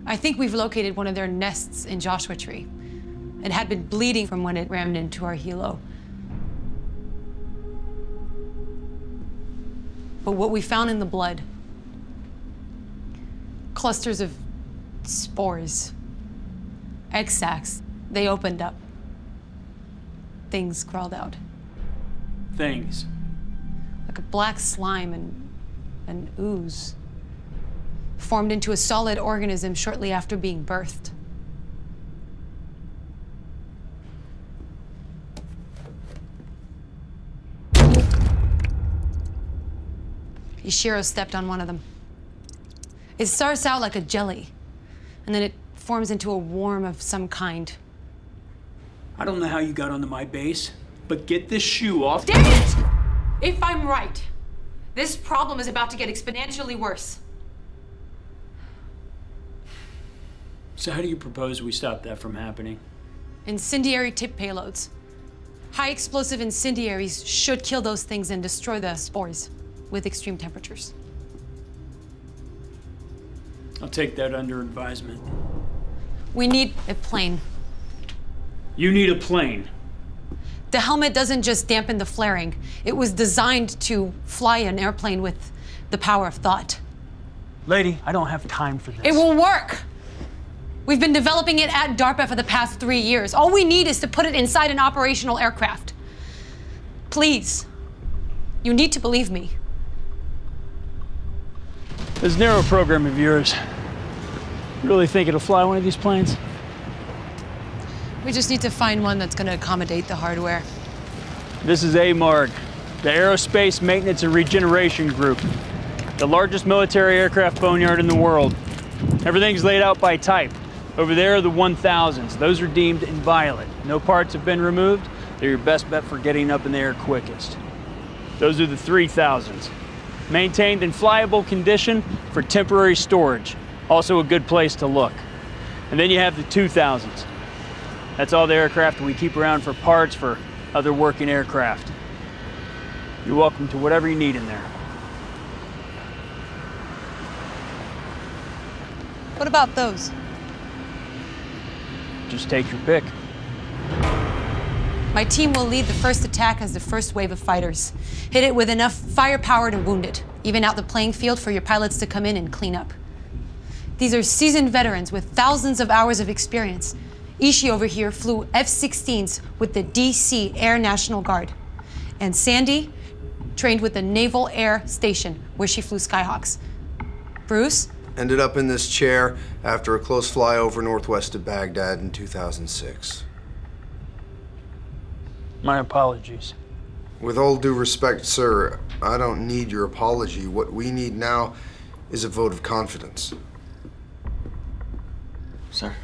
S6: I think we've located one of their nests in Joshua Tree. It had been bleeding from when it rammed into our helo. But what we found in the blood, clusters of spores egg sacs. They opened up. Things crawled out.
S21: Things.
S6: Like a black slime and an ooze. Formed into a solid organism shortly after being birthed. Ishiro stepped on one of them. It starts out like a jelly, and then it forms into a worm of some kind.
S21: I don't know how you got onto my base, but get this shoe off.
S6: Damn it! If I'm right, this problem is about to get exponentially worse.
S21: So how do you propose we stop that from happening?
S6: Incendiary tip payloads. High explosive incendiaries should kill those things and destroy the spores with extreme temperatures.
S21: I'll take that under advisement.
S6: We need a plane.
S21: You need a plane.
S6: The helmet doesn't just dampen the flaring. It was designed to fly an airplane with the power of thought.
S21: Lady, I don't have time for this.
S6: It will work! We've been developing it at DARPA for the past 3 years. All we need is to put it inside an operational aircraft. Please, you need to believe me.
S21: This Neuro program of yours, you really think it'll fly one of these planes?
S6: We just need to find one that's going to accommodate the hardware.
S21: This is AMARG, the Aerospace Maintenance and Regeneration Group, the largest military aircraft boneyard in the world. Everything's laid out by type. Over there are the 1000s. Those are deemed inviolate. No parts have been removed. They're your best bet for getting up in the air quickest. Those are the 3000s. Maintained in flyable condition for temporary storage. Also a good place to look. And then you have the 2000s. That's all the aircraft we keep around for parts for other working aircraft. You're welcome to whatever you need in there.
S6: What about those?
S21: Just take your pick.
S6: My team will lead the first attack as the first wave of fighters. Hit it with enough firepower to wound it, even out the playing field for your pilots to come in and clean up. These are seasoned veterans with thousands of hours of experience. Ishii over here flew F-16s with the DC Air National Guard. And Sandy trained with the Naval Air Station, where she flew Skyhawks. Bruce?
S12: Ended up in this chair after a close flyover northwest of Baghdad in 2006.
S21: My apologies.
S12: With all due respect, sir, I don't need your apology. What we need now is a vote of confidence.
S4: Sir,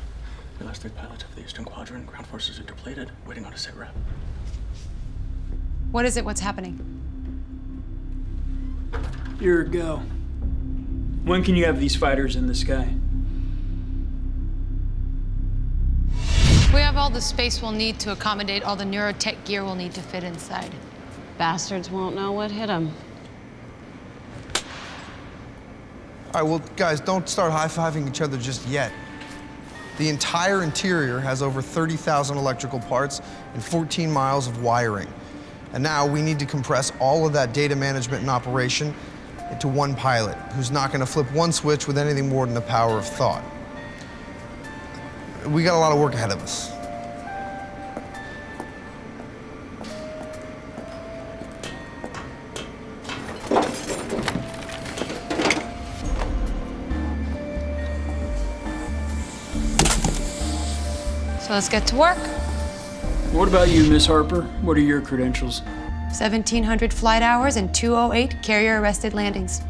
S4: the last 3 pilots of the Eastern Quadrant, ground forces are depleted, waiting on a sit rep.
S6: What is it? What's happening?
S21: Here we go. When can you have these fighters in the sky?
S6: We have all the space we'll need to accommodate all the neurotech gear we'll need to fit inside.
S10: Bastards won't know what hit them.
S12: All right, well, guys, don't start high-fiving each other just yet. The entire interior has over 30,000 electrical parts and 14 miles of wiring. And now we need to compress all of that data management and operation into one pilot who's not going to flip one switch with anything more than the power of thought. We got a lot of work ahead of us.
S6: So let's get to work.
S21: What about you, Miss Harper? What are your credentials?
S6: 1,700 flight hours and 208 carrier-arrested landings.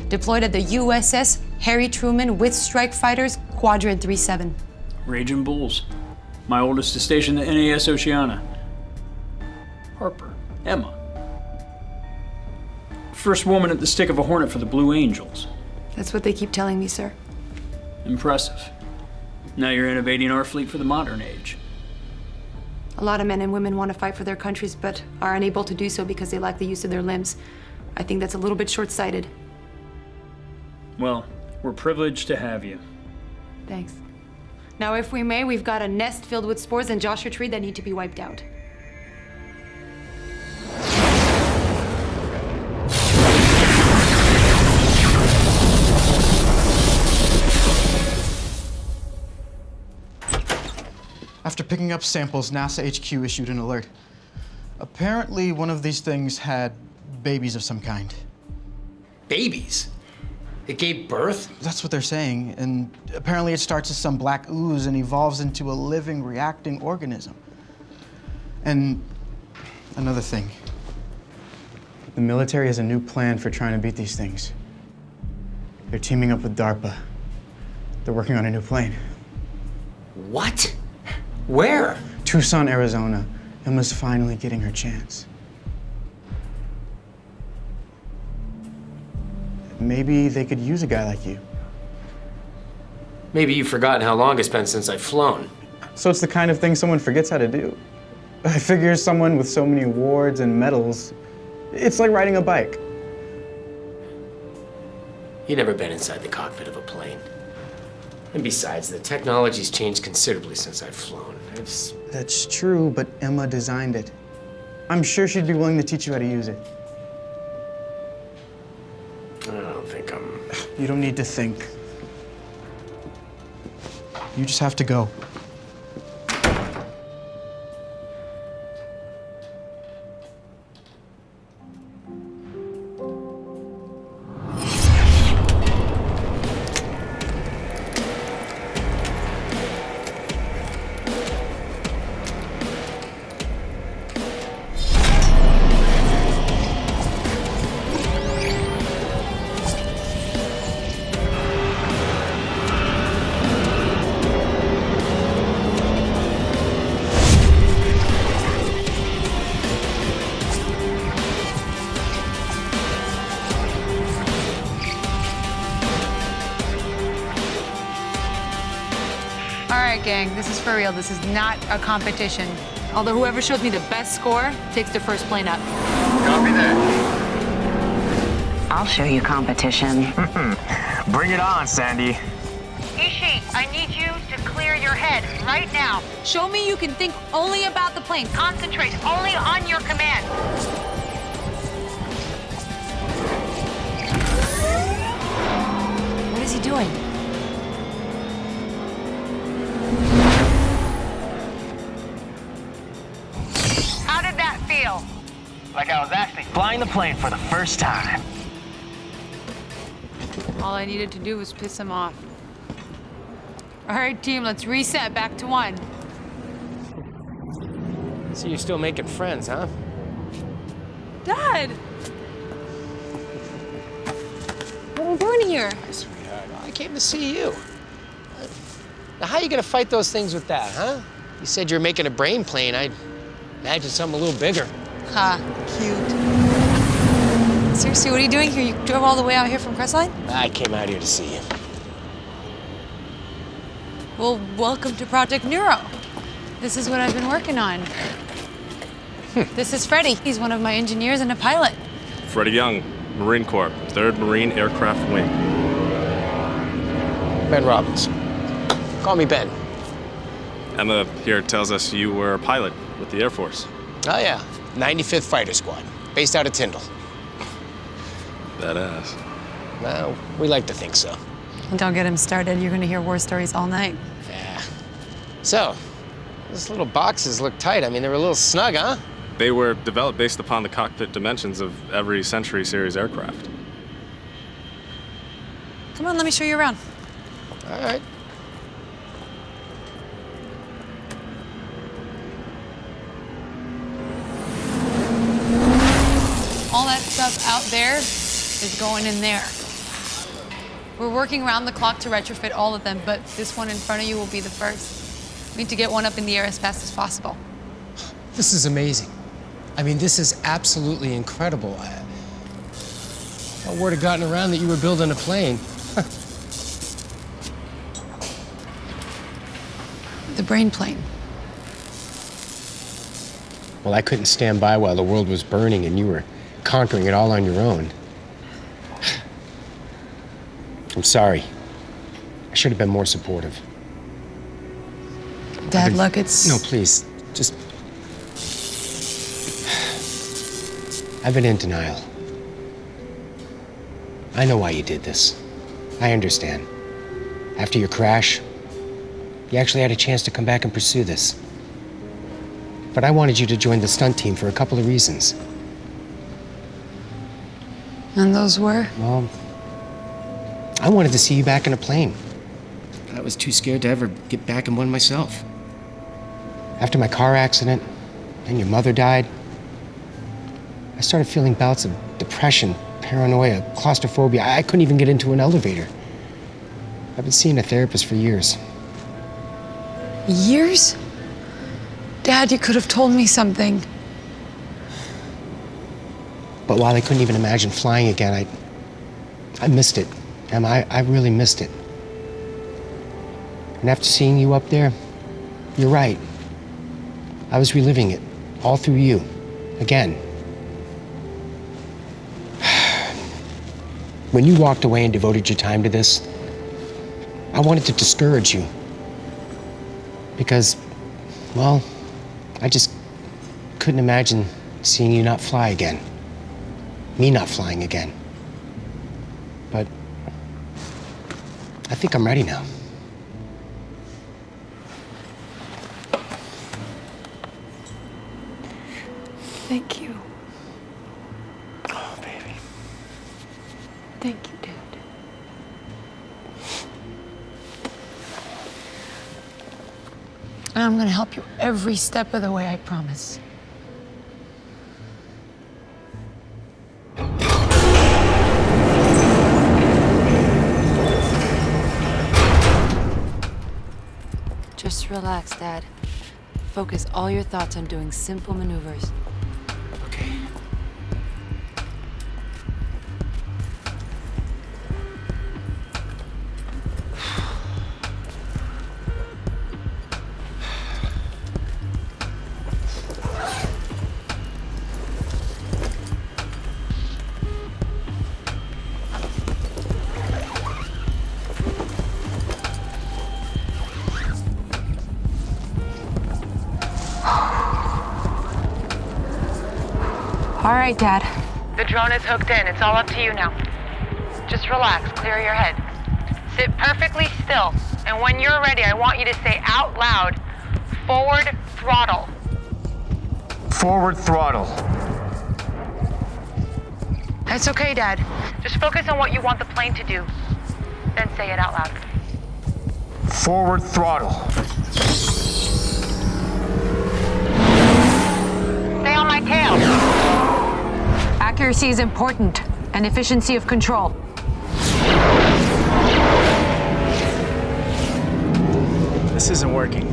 S6: Deployed at the USS Harry Truman with strike fighters, Quadrant 3-7.
S21: Raging Bulls. My oldest is stationed at NAS Oceana. Harper. Emma. First woman at the stick of a hornet for the Blue Angels.
S6: That's what they keep telling me, sir.
S21: Impressive. Now you're innovating our fleet for the modern age.
S6: A lot of men and women want to fight for their countries, but are unable to do so because they lack the use of their limbs. I think that's a little bit short-sighted.
S21: Well, we're privileged to have you.
S6: Thanks. Now, if we may, we've got a nest filled with spores and Joshua Tree that need to be wiped out.
S4: After picking up samples, NASA HQ issued an alert. Apparently, one of these things had babies of some kind.
S3: Babies? It gave birth?
S4: That's what they're saying. And apparently it starts as some black ooze and evolves into a living, reacting organism. And another thing. The military has a new plan for trying to beat these things. They're teaming up with DARPA. They're working on a new plane.
S3: What? Where?
S4: Tucson, Arizona. Emma's finally getting her chance. Maybe they could use a guy like you.
S3: Maybe you've forgotten how long it's been since I've flown.
S4: So it's the kind of thing someone forgets how to do. I figure someone with so many awards and medals, it's like riding a bike.
S3: You've never been inside the cockpit of a plane. And besides, the technology's changed considerably since I've flown.
S4: That's true, but Emma designed it. I'm sure she'd be willing to teach you how to use it.
S3: I don't think I'm...
S4: You don't need to think. You just have to go.
S6: Gang, this is for real. This is not a competition. Although whoever shows me the best score takes the first plane up.
S5: Copy that.
S18: I'll show you competition.
S16: Bring it on, Sandy.
S8: Ishi, I need you to clear your head right now.
S11: Show me you can think only about the plane.
S8: Concentrate only on your command.
S11: What is he doing?
S8: How did that feel?
S16: Like I was actually flying the plane for the first time.
S6: All I needed to do was piss him off. All right, team, let's reset back to 1.
S3: So you're still making friends, huh?
S11: Dad! What are we doing here?
S3: Hi, sweetheart. I came to see you. Now, how are you gonna fight those things with that, huh? You said you're making a brain plane. I'd imagine something a little bigger.
S6: Ha, cute. Seriously, what are you doing here? You drove all the way out here from Crestline?
S3: I came out here to see you.
S6: Well, welcome to Project Neuro. This is what I've been working on. This is Freddie. He's one of my engineers and a pilot.
S9: Freddie Young, Marine Corps, 3rd Marine Aircraft Wing.
S3: Ben Robbins. Call me Ben.
S9: Emma here tells us you were a pilot with the Air Force.
S3: Oh, yeah. 95th Fighter Squad, based out of Tyndall.
S9: Badass.
S3: Well, we like to think so.
S6: Don't get him started. You're gonna hear war stories all night.
S3: Yeah. So, these little boxes look tight. I mean, they were a little snug, huh?
S9: They were developed based upon the cockpit dimensions of every Century Series aircraft.
S6: Come on, let me show you around.
S3: All right.
S6: All that stuff out there is going in there. We're working around the clock to retrofit all of them, but this one in front of you will be the first. We need to get one up in the air as fast as possible.
S3: This is amazing. I mean, this is absolutely incredible. Word had gotten around that you were building a plane.
S6: The brain plane.
S3: Well, I couldn't stand by while the world was burning and you were conquering it all on your own. I'm sorry. I should have been more supportive.
S6: Dad, look, it's...
S3: No, please. Just... I've been in denial. I know why you did this. I understand. After your crash, You actually had a chance to come back and pursue this. But I wanted you to join the stunt team for a couple of reasons.
S6: And those were?
S3: Well, I wanted to see you back in a plane. I was too scared to ever get back in one myself. After my car accident, and your mother died, I started feeling bouts of depression, paranoia, claustrophobia. I couldn't even get into an elevator. I've been seeing a therapist for years.
S6: Years? Dad, you could have told me something.
S3: But while I couldn't even imagine flying again, I missed it. Emma, I really missed it. And after seeing you up there, you're right. I was reliving it, all through you, again. When you walked away and devoted your time to this, I wanted to discourage you. Because, well, I just couldn't imagine seeing you not fly again. Me not flying again. But I think I'm ready now.
S6: Thank you.
S3: Oh, baby.
S6: Thank you, Dad. And I'm gonna help you every step of the way, I promise.
S18: Just relax, Dad. Focus all your thoughts on doing simple maneuvers.
S3: Okay.
S6: All right, Dad.
S8: The drone is hooked in. It's all up to you now. Just relax, clear your head. Sit perfectly still. And when you're ready, I want you to say out loud, forward throttle.
S7: Forward throttle.
S8: It's okay, Dad. Just focus on what you want the plane to do. Then say it out loud.
S7: Forward throttle.
S8: Stay on my tail.
S6: Accuracy is important, and efficiency of control.
S16: This isn't working.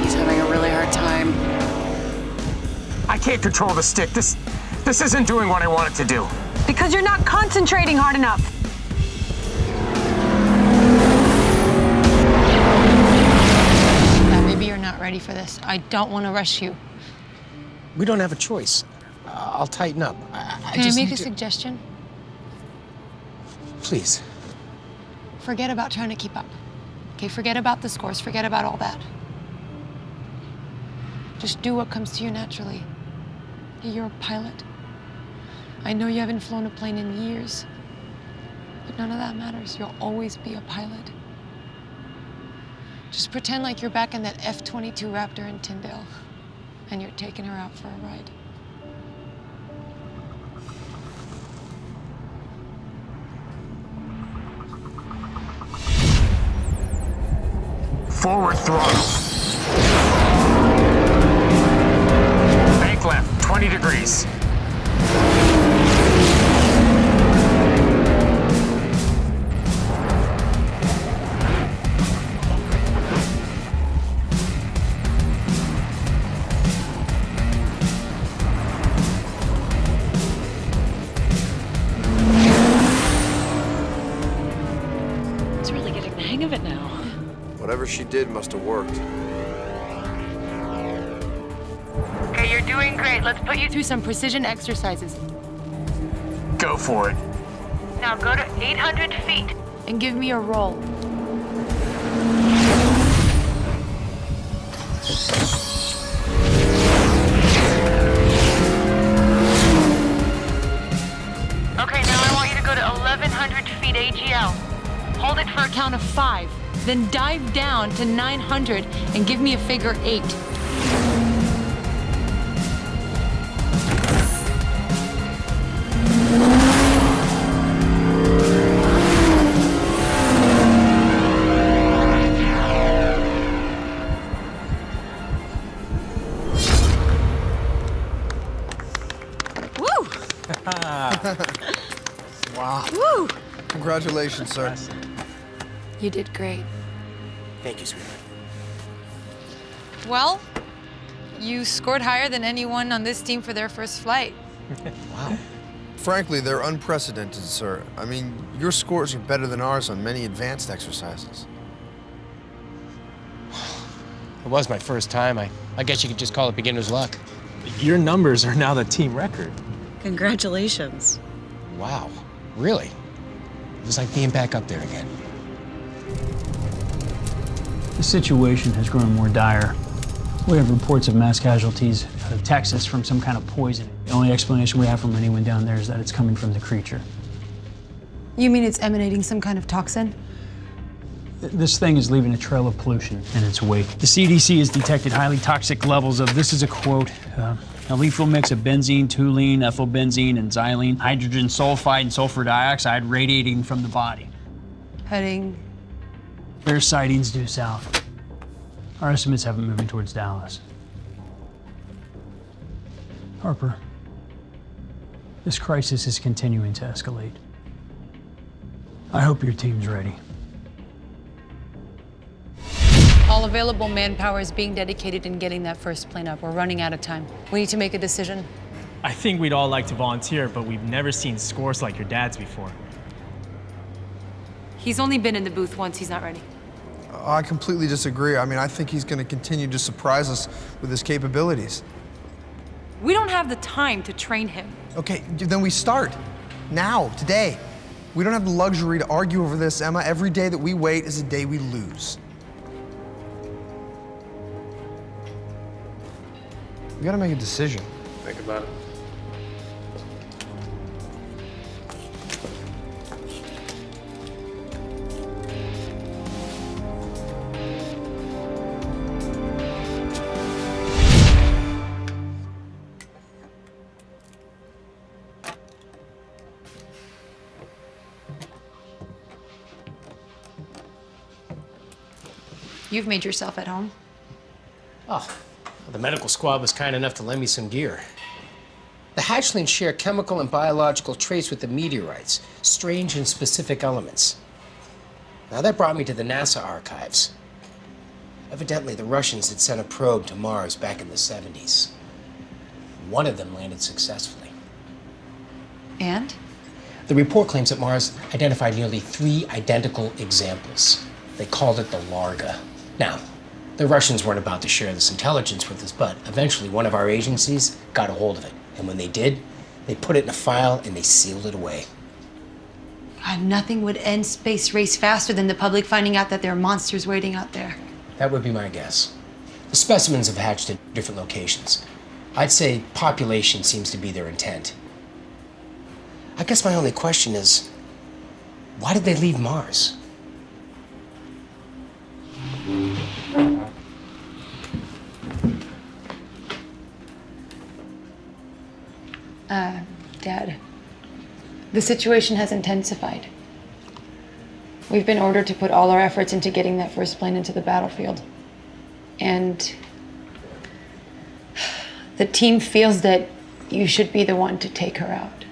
S10: He's having a really hard time.
S7: I can't control the stick. This isn't doing what I want it to do.
S6: Because you're not concentrating hard enough. Maybe you're not ready for this. I don't want to rush you.
S3: We don't have a choice. I'll tighten up.
S6: Can I make a suggestion?
S3: Please.
S6: Forget about trying to keep up. Okay, forget about the scores, forget about all that. Just do what comes to you naturally. You're a pilot. I know you haven't flown a plane in years, but none of that matters. You'll always be a pilot. Just pretend like you're back in that F-22 Raptor in Tyndale, and you're taking her out for a ride.
S7: Forward throttle. Bank left, 20 degrees.
S18: It's really getting the hang of it now.
S12: Whatever she did must have worked.
S8: Okay, you're doing great. Let's put you through some precision exercises.
S7: Go for it.
S8: Now go to 800 feet and give me a roll. 900 feet AGL. Hold it for a count of 5, then dive down to 900 and give me a figure 8.
S12: Wow.
S6: Woo!
S12: Congratulations, sir.
S18: You did great.
S3: Thank you, sweetheart.
S6: Well, you scored higher than anyone on this team for their first flight.
S3: Wow.
S12: Frankly, they're unprecedented, sir. I mean, your scores are better than ours on many advanced exercises.
S3: It was my first time. I guess you could just call it beginner's luck.
S16: Your numbers are now the team record.
S10: Congratulations.
S3: Wow. Really? It was like being back up there again.
S21: The situation has grown more dire. We have reports of mass casualties out of Texas from some kind of poison. The only explanation we have from anyone down there is that it's coming from the creature.
S6: You mean it's emanating some kind of toxin?
S21: This thing is leaving a trail of pollution in its wake. The CDC has detected highly toxic levels of, this is a quote, a lethal mix of benzene, toluene, ethylbenzene, and xylene, hydrogen sulfide, and sulfur dioxide radiating from the body.
S6: Heading.
S21: There's sightings due south. Our estimates have it moving towards Dallas. Harper, this crisis is continuing to escalate. I hope your team's ready.
S6: All available manpower is being dedicated in getting that first plane up. We're running out of time. We need to make a decision.
S2: I think we'd all like to volunteer, but we've never seen scores like your dad's before.
S11: He's only been in the booth once. He's not ready.
S12: I completely disagree. I mean, I think he's going to continue to surprise us with his capabilities.
S11: We don't have the time to train him.
S12: Okay, then we start. Now, today. We don't have the luxury to argue over this, Emma. Every day that we wait is a day we lose. We gotta make a decision.
S1: Think about it.
S6: You've made yourself at home.
S3: Oh, the medical squad was kind enough to lend me some gear. The hatchlings share chemical and biological traits with the meteorites, strange and specific elements. Now that brought me to the NASA archives. Evidently, the Russians had sent a probe to Mars back in the 70s. One of them landed successfully.
S6: And?
S3: The report claims that Mars identified nearly 3 identical examples. They called it the Larga. Now, the Russians weren't about to share this intelligence with us, but eventually one of our agencies got a hold of it. And when they did, they put it in a file and they sealed it away.
S6: God, nothing would end space race faster than the public finding out that there are monsters waiting out there.
S3: That would be my guess. The specimens have hatched at different locations. I'd say population seems to be their intent. I guess my only question is, why did they leave Mars?
S6: Dad, the situation has intensified. We've been ordered to put all our efforts into getting that first plane into the battlefield. And the team feels that you should be the one to take her out.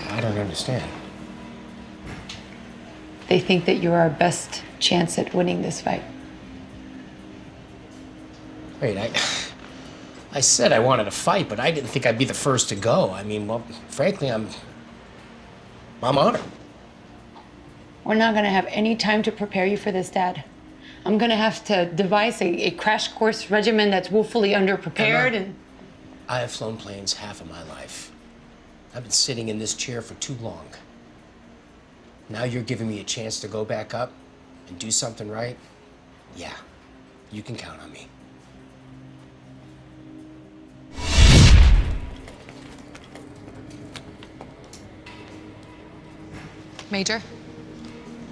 S3: I don't understand.
S6: They think that you're our best chance at winning this fight.
S3: Wait, I said I wanted to fight, but I didn't think I'd be the first to go. I mean, well, frankly, I'm honored.
S6: We're not gonna have any time to prepare you for this, Dad. I'm gonna have to devise a crash course regimen that's woefully underprepared and...
S3: I have flown planes half of my life. I've been sitting in this chair for too long. Now you're giving me a chance to go back up and do something right? Yeah, you can count on me.
S6: Major,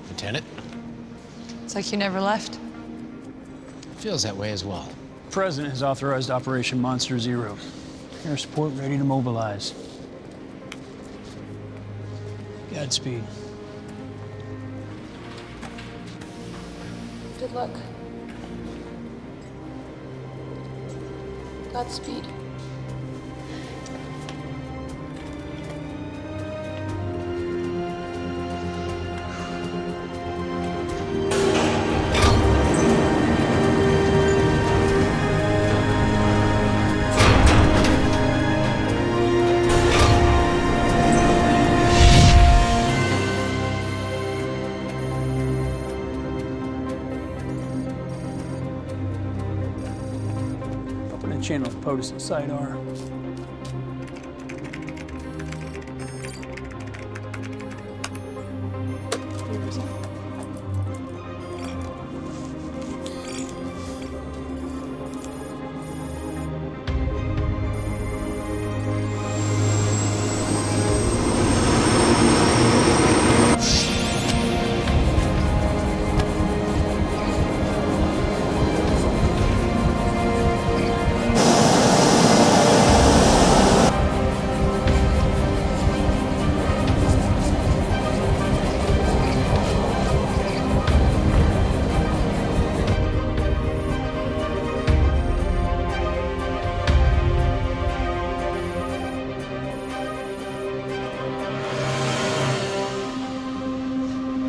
S3: Lieutenant,
S6: it's like you never left.
S3: feels that way as well.
S21: President has authorized Operation Monster Zero. Air support ready to mobilize. Godspeed.
S18: Good luck. Godspeed.
S21: Channel POTUS at Site R.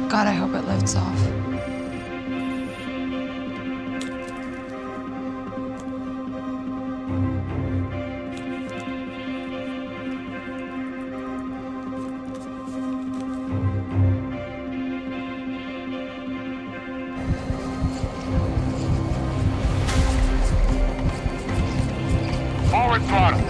S6: God, I hope it lifts off.
S5: Forward throttle.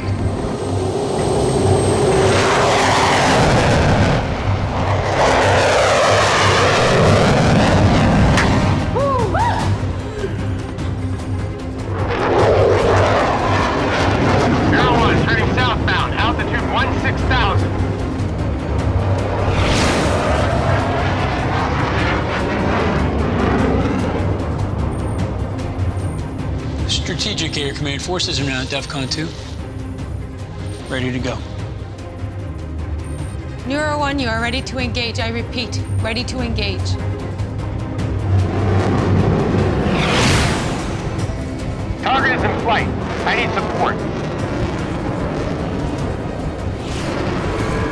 S21: Strategic Air Command forces are now at DEFCON 2. Ready to go.
S6: Neuro 1, you are ready to engage. I repeat, ready to engage.
S5: Target is in flight. I need support.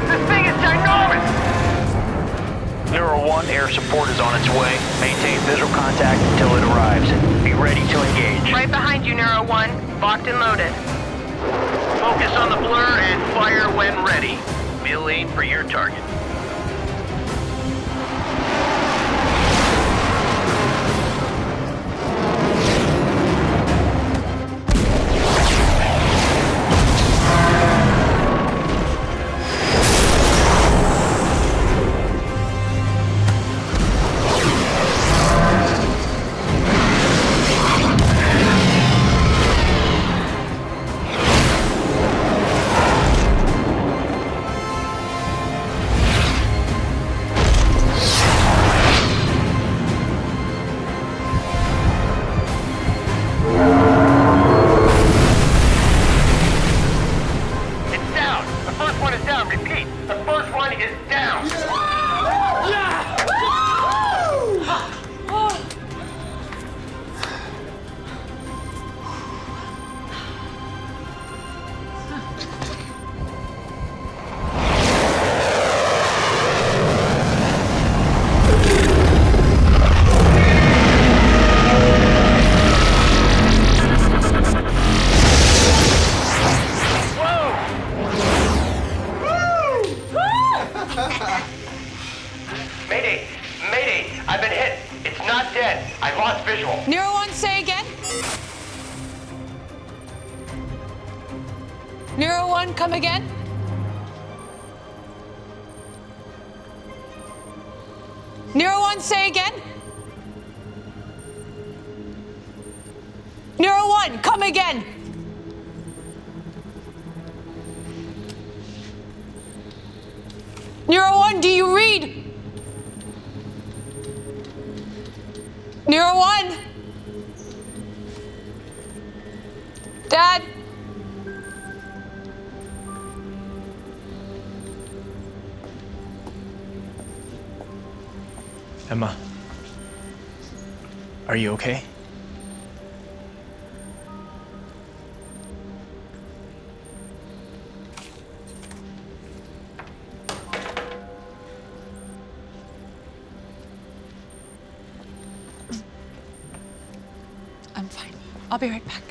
S5: This thing is ginormous!
S13: Neuro 1, air support is on its way. Maintain visual contact until it arrives. Be ready to engage.
S8: Right behind you, Neuro 1. Locked and loaded.
S5: Focus on the blur and fire when ready. We'll aim for your target.
S6: Neuro 1, say again. Neuro 1, come again. Neuro 1, say again. Neuro 1, come again. Neuro 1, do you read? Dad!
S16: Emma, are you okay?
S6: I'm fine. I'll be right back.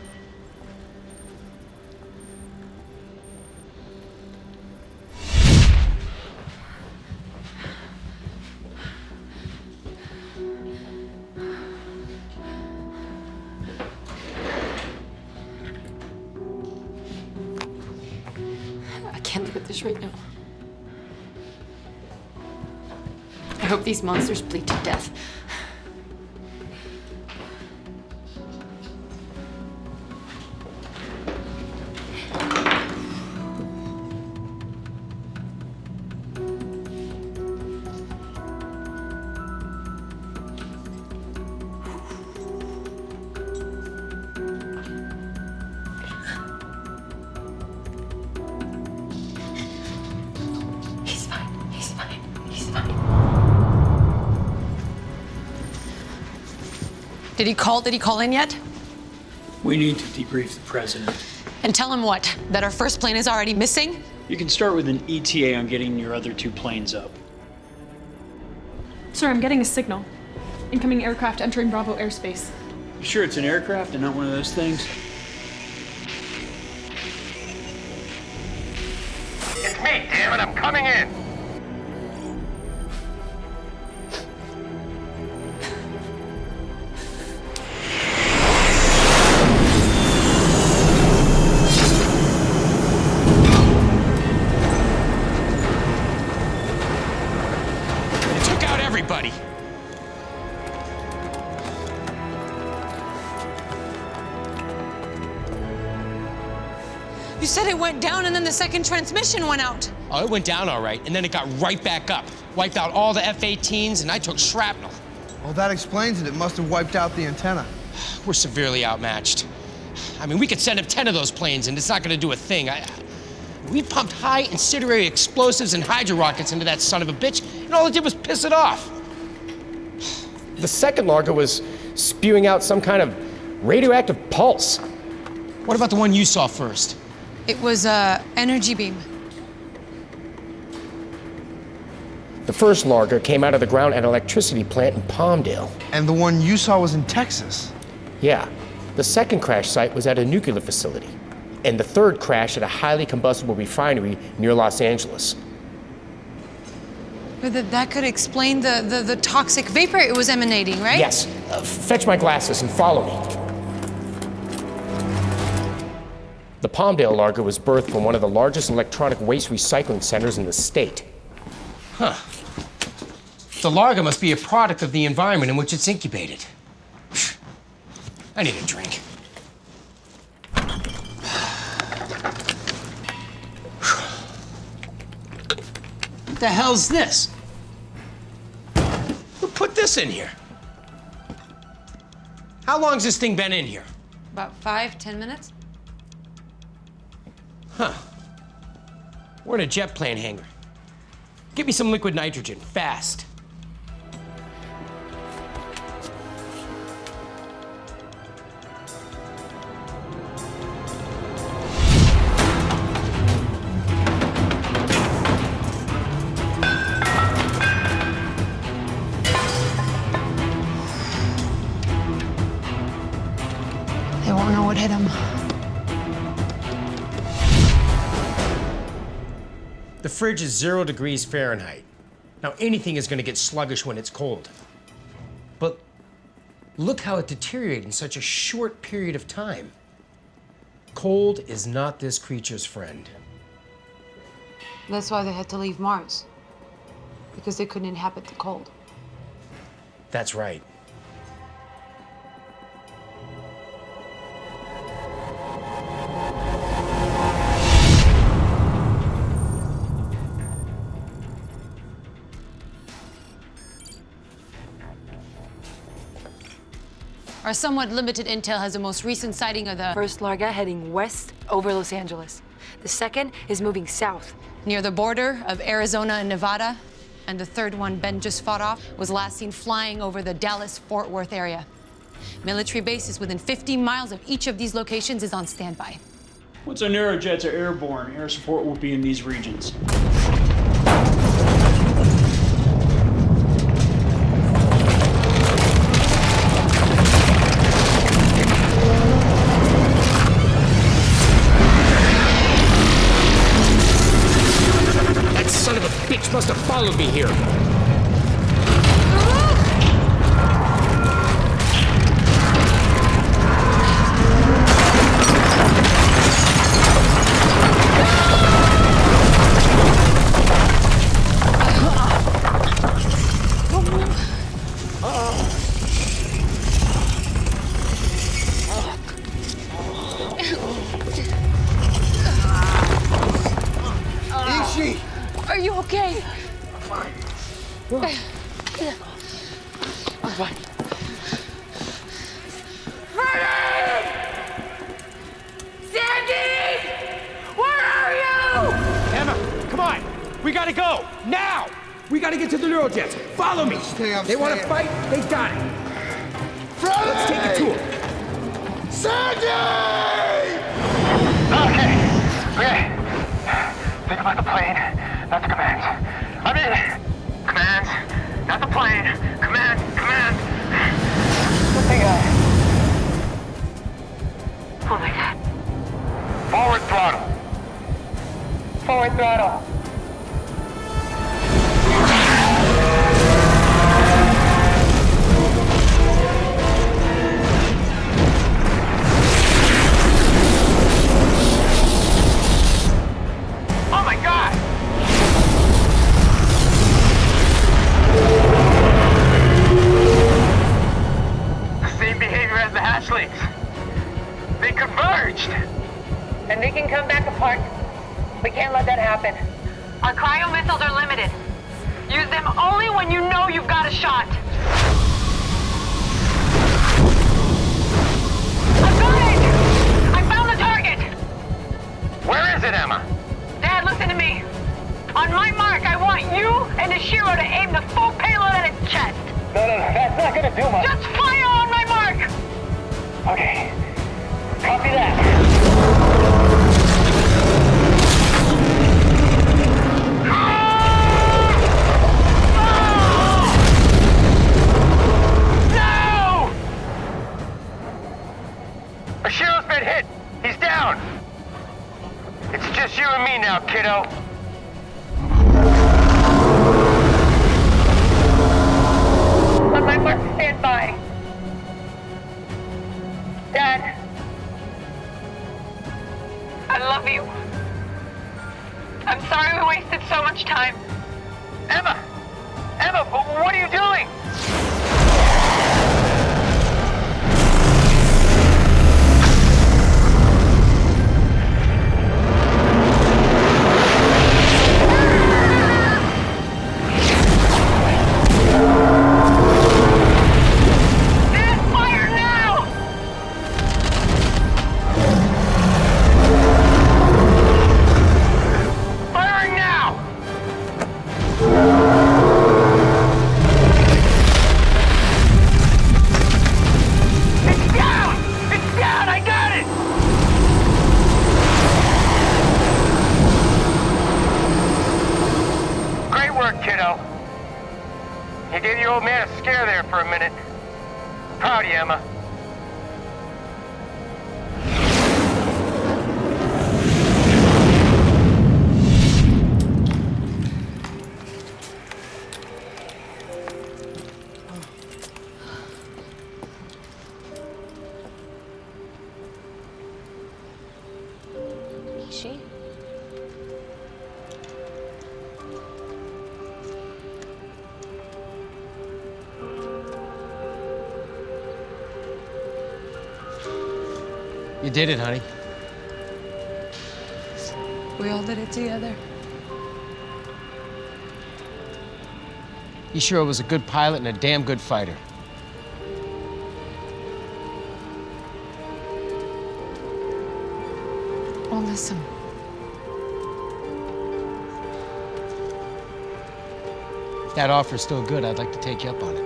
S18: I can't look at this right now. I hope these monsters bleed to death.
S6: He's fine. He's fine. He's fine. Did he call in yet?
S21: We need to debrief the president.
S6: And tell him what? That our first plane is already missing?
S21: You can start with an ETA on getting your other 2 planes up.
S15: Sir, I'm getting a signal. Incoming aircraft entering Bravo airspace.
S21: You sure it's an aircraft and not one of those things?
S5: It's me, damn it, I'm coming in.
S3: It took out everybody.
S6: You said it went down and then the second transmission went out.
S3: Oh, it went down all right, and then it got right back up. Wiped out all the F-18s, and I took shrapnel.
S12: Well, that explains it. It must have wiped out the antenna.
S3: We're severely outmatched. I mean, we could send up 10 of those planes, and it's not gonna do a thing. We pumped high incendiary explosives and hydro rockets into that son of a bitch, and all it did was piss it off.
S1: The second Largo was spewing out some kind of radioactive pulse.
S3: What about the one you saw first?
S6: It was a energy beam.
S1: The first Largo came out of the ground at an electricity plant in Palmdale.
S12: And the one you saw was in Texas.
S1: Yeah. The second crash site was at a nuclear facility. And the third crash at a highly combustible refinery near Los Angeles.
S6: But that could explain the toxic vapor it was emanating, right?
S1: Yes. Fetch my glasses and follow me. The Palmdale Largo was birthed from one of the largest electronic waste recycling centers in the state.
S3: Huh. The Largo must be a product of the environment in which it's incubated. I need a drink. What the hell's this? Who put this in here? How long's this thing been in here?
S6: About 5-10 minutes.
S3: Huh. We're in a jet plane hangar. Get me some liquid nitrogen, fast.
S6: They won't know what hit him.
S3: The fridge is 0 degrees Fahrenheit. Now, anything is going to get sluggish when it's cold. But look how it deteriorated in such a short period of time. Cold is not this creature's friend.
S6: That's why they had to leave Mars. Because they couldn't inhabit the cold.
S3: That's right.
S6: Our somewhat limited intel has the most recent sighting of the
S11: First Larga heading west over Los Angeles. The second is moving south.
S6: Near the border of Arizona and Nevada. And the third one Ben just fought off was last seen flying over the Dallas-Fort Worth area. Military bases within 50 miles of each of these locations is on standby.
S21: Once our Neuro jets are airborne, air support will be in these regions.
S1: That son of a bitch must have followed me here.
S11: Are you okay?
S7: I'm fine. I'm fine.
S11: Sandy! Where are you?
S1: Emma, come on. We gotta go. Now! We gotta get to the Neurojets. Follow me. They want to fight? They got it. Let's take it to them.
S7: Sandy!
S13: Okay. Think about the plane, not the commands. I'm in. Commands, not the plane. Commands. What they got?
S8: Oh my God.
S13: Forward throttle.
S8: Forward throttle.
S13: Oh my God! The same behavior as the hatchlings. They converged.
S8: And they can come back apart. We can't let that happen. Our cryo missiles are limited. Use them only when you know you've got a shot. I've got it! I found the target!
S13: Where is it, Emma?
S8: Dad, listen to me. On my mark, I want you and Ishiro to aim the full payload at its chest.
S13: No, that's not gonna do much.
S8: Just fire on my mark!
S13: Okay. Copy that. No! Ashiro's been hit. He's down. It's just you and me now, kiddo.
S8: On my mark, stand by. Dad. I love you. I'm sorry we wasted so much time.
S13: Emma, what are you doing? You gave your old man a scare there for a minute. Proud of you, Emma.
S11: She?
S3: You did it, honey.
S6: We all did it together.
S3: He sure was a good pilot and a damn good fighter.
S6: awesome.
S3: If that offer's still good, I'd like to take you up on it.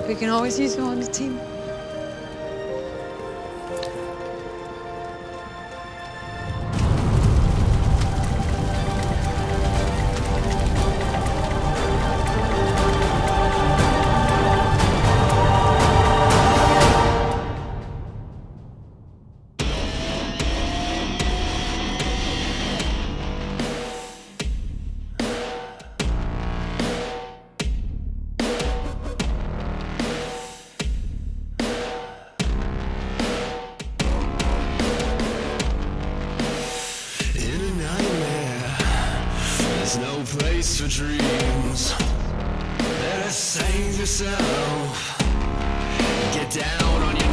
S6: We can always use you on the team.
S17: Place for dreams. Better save yourself. Get down on your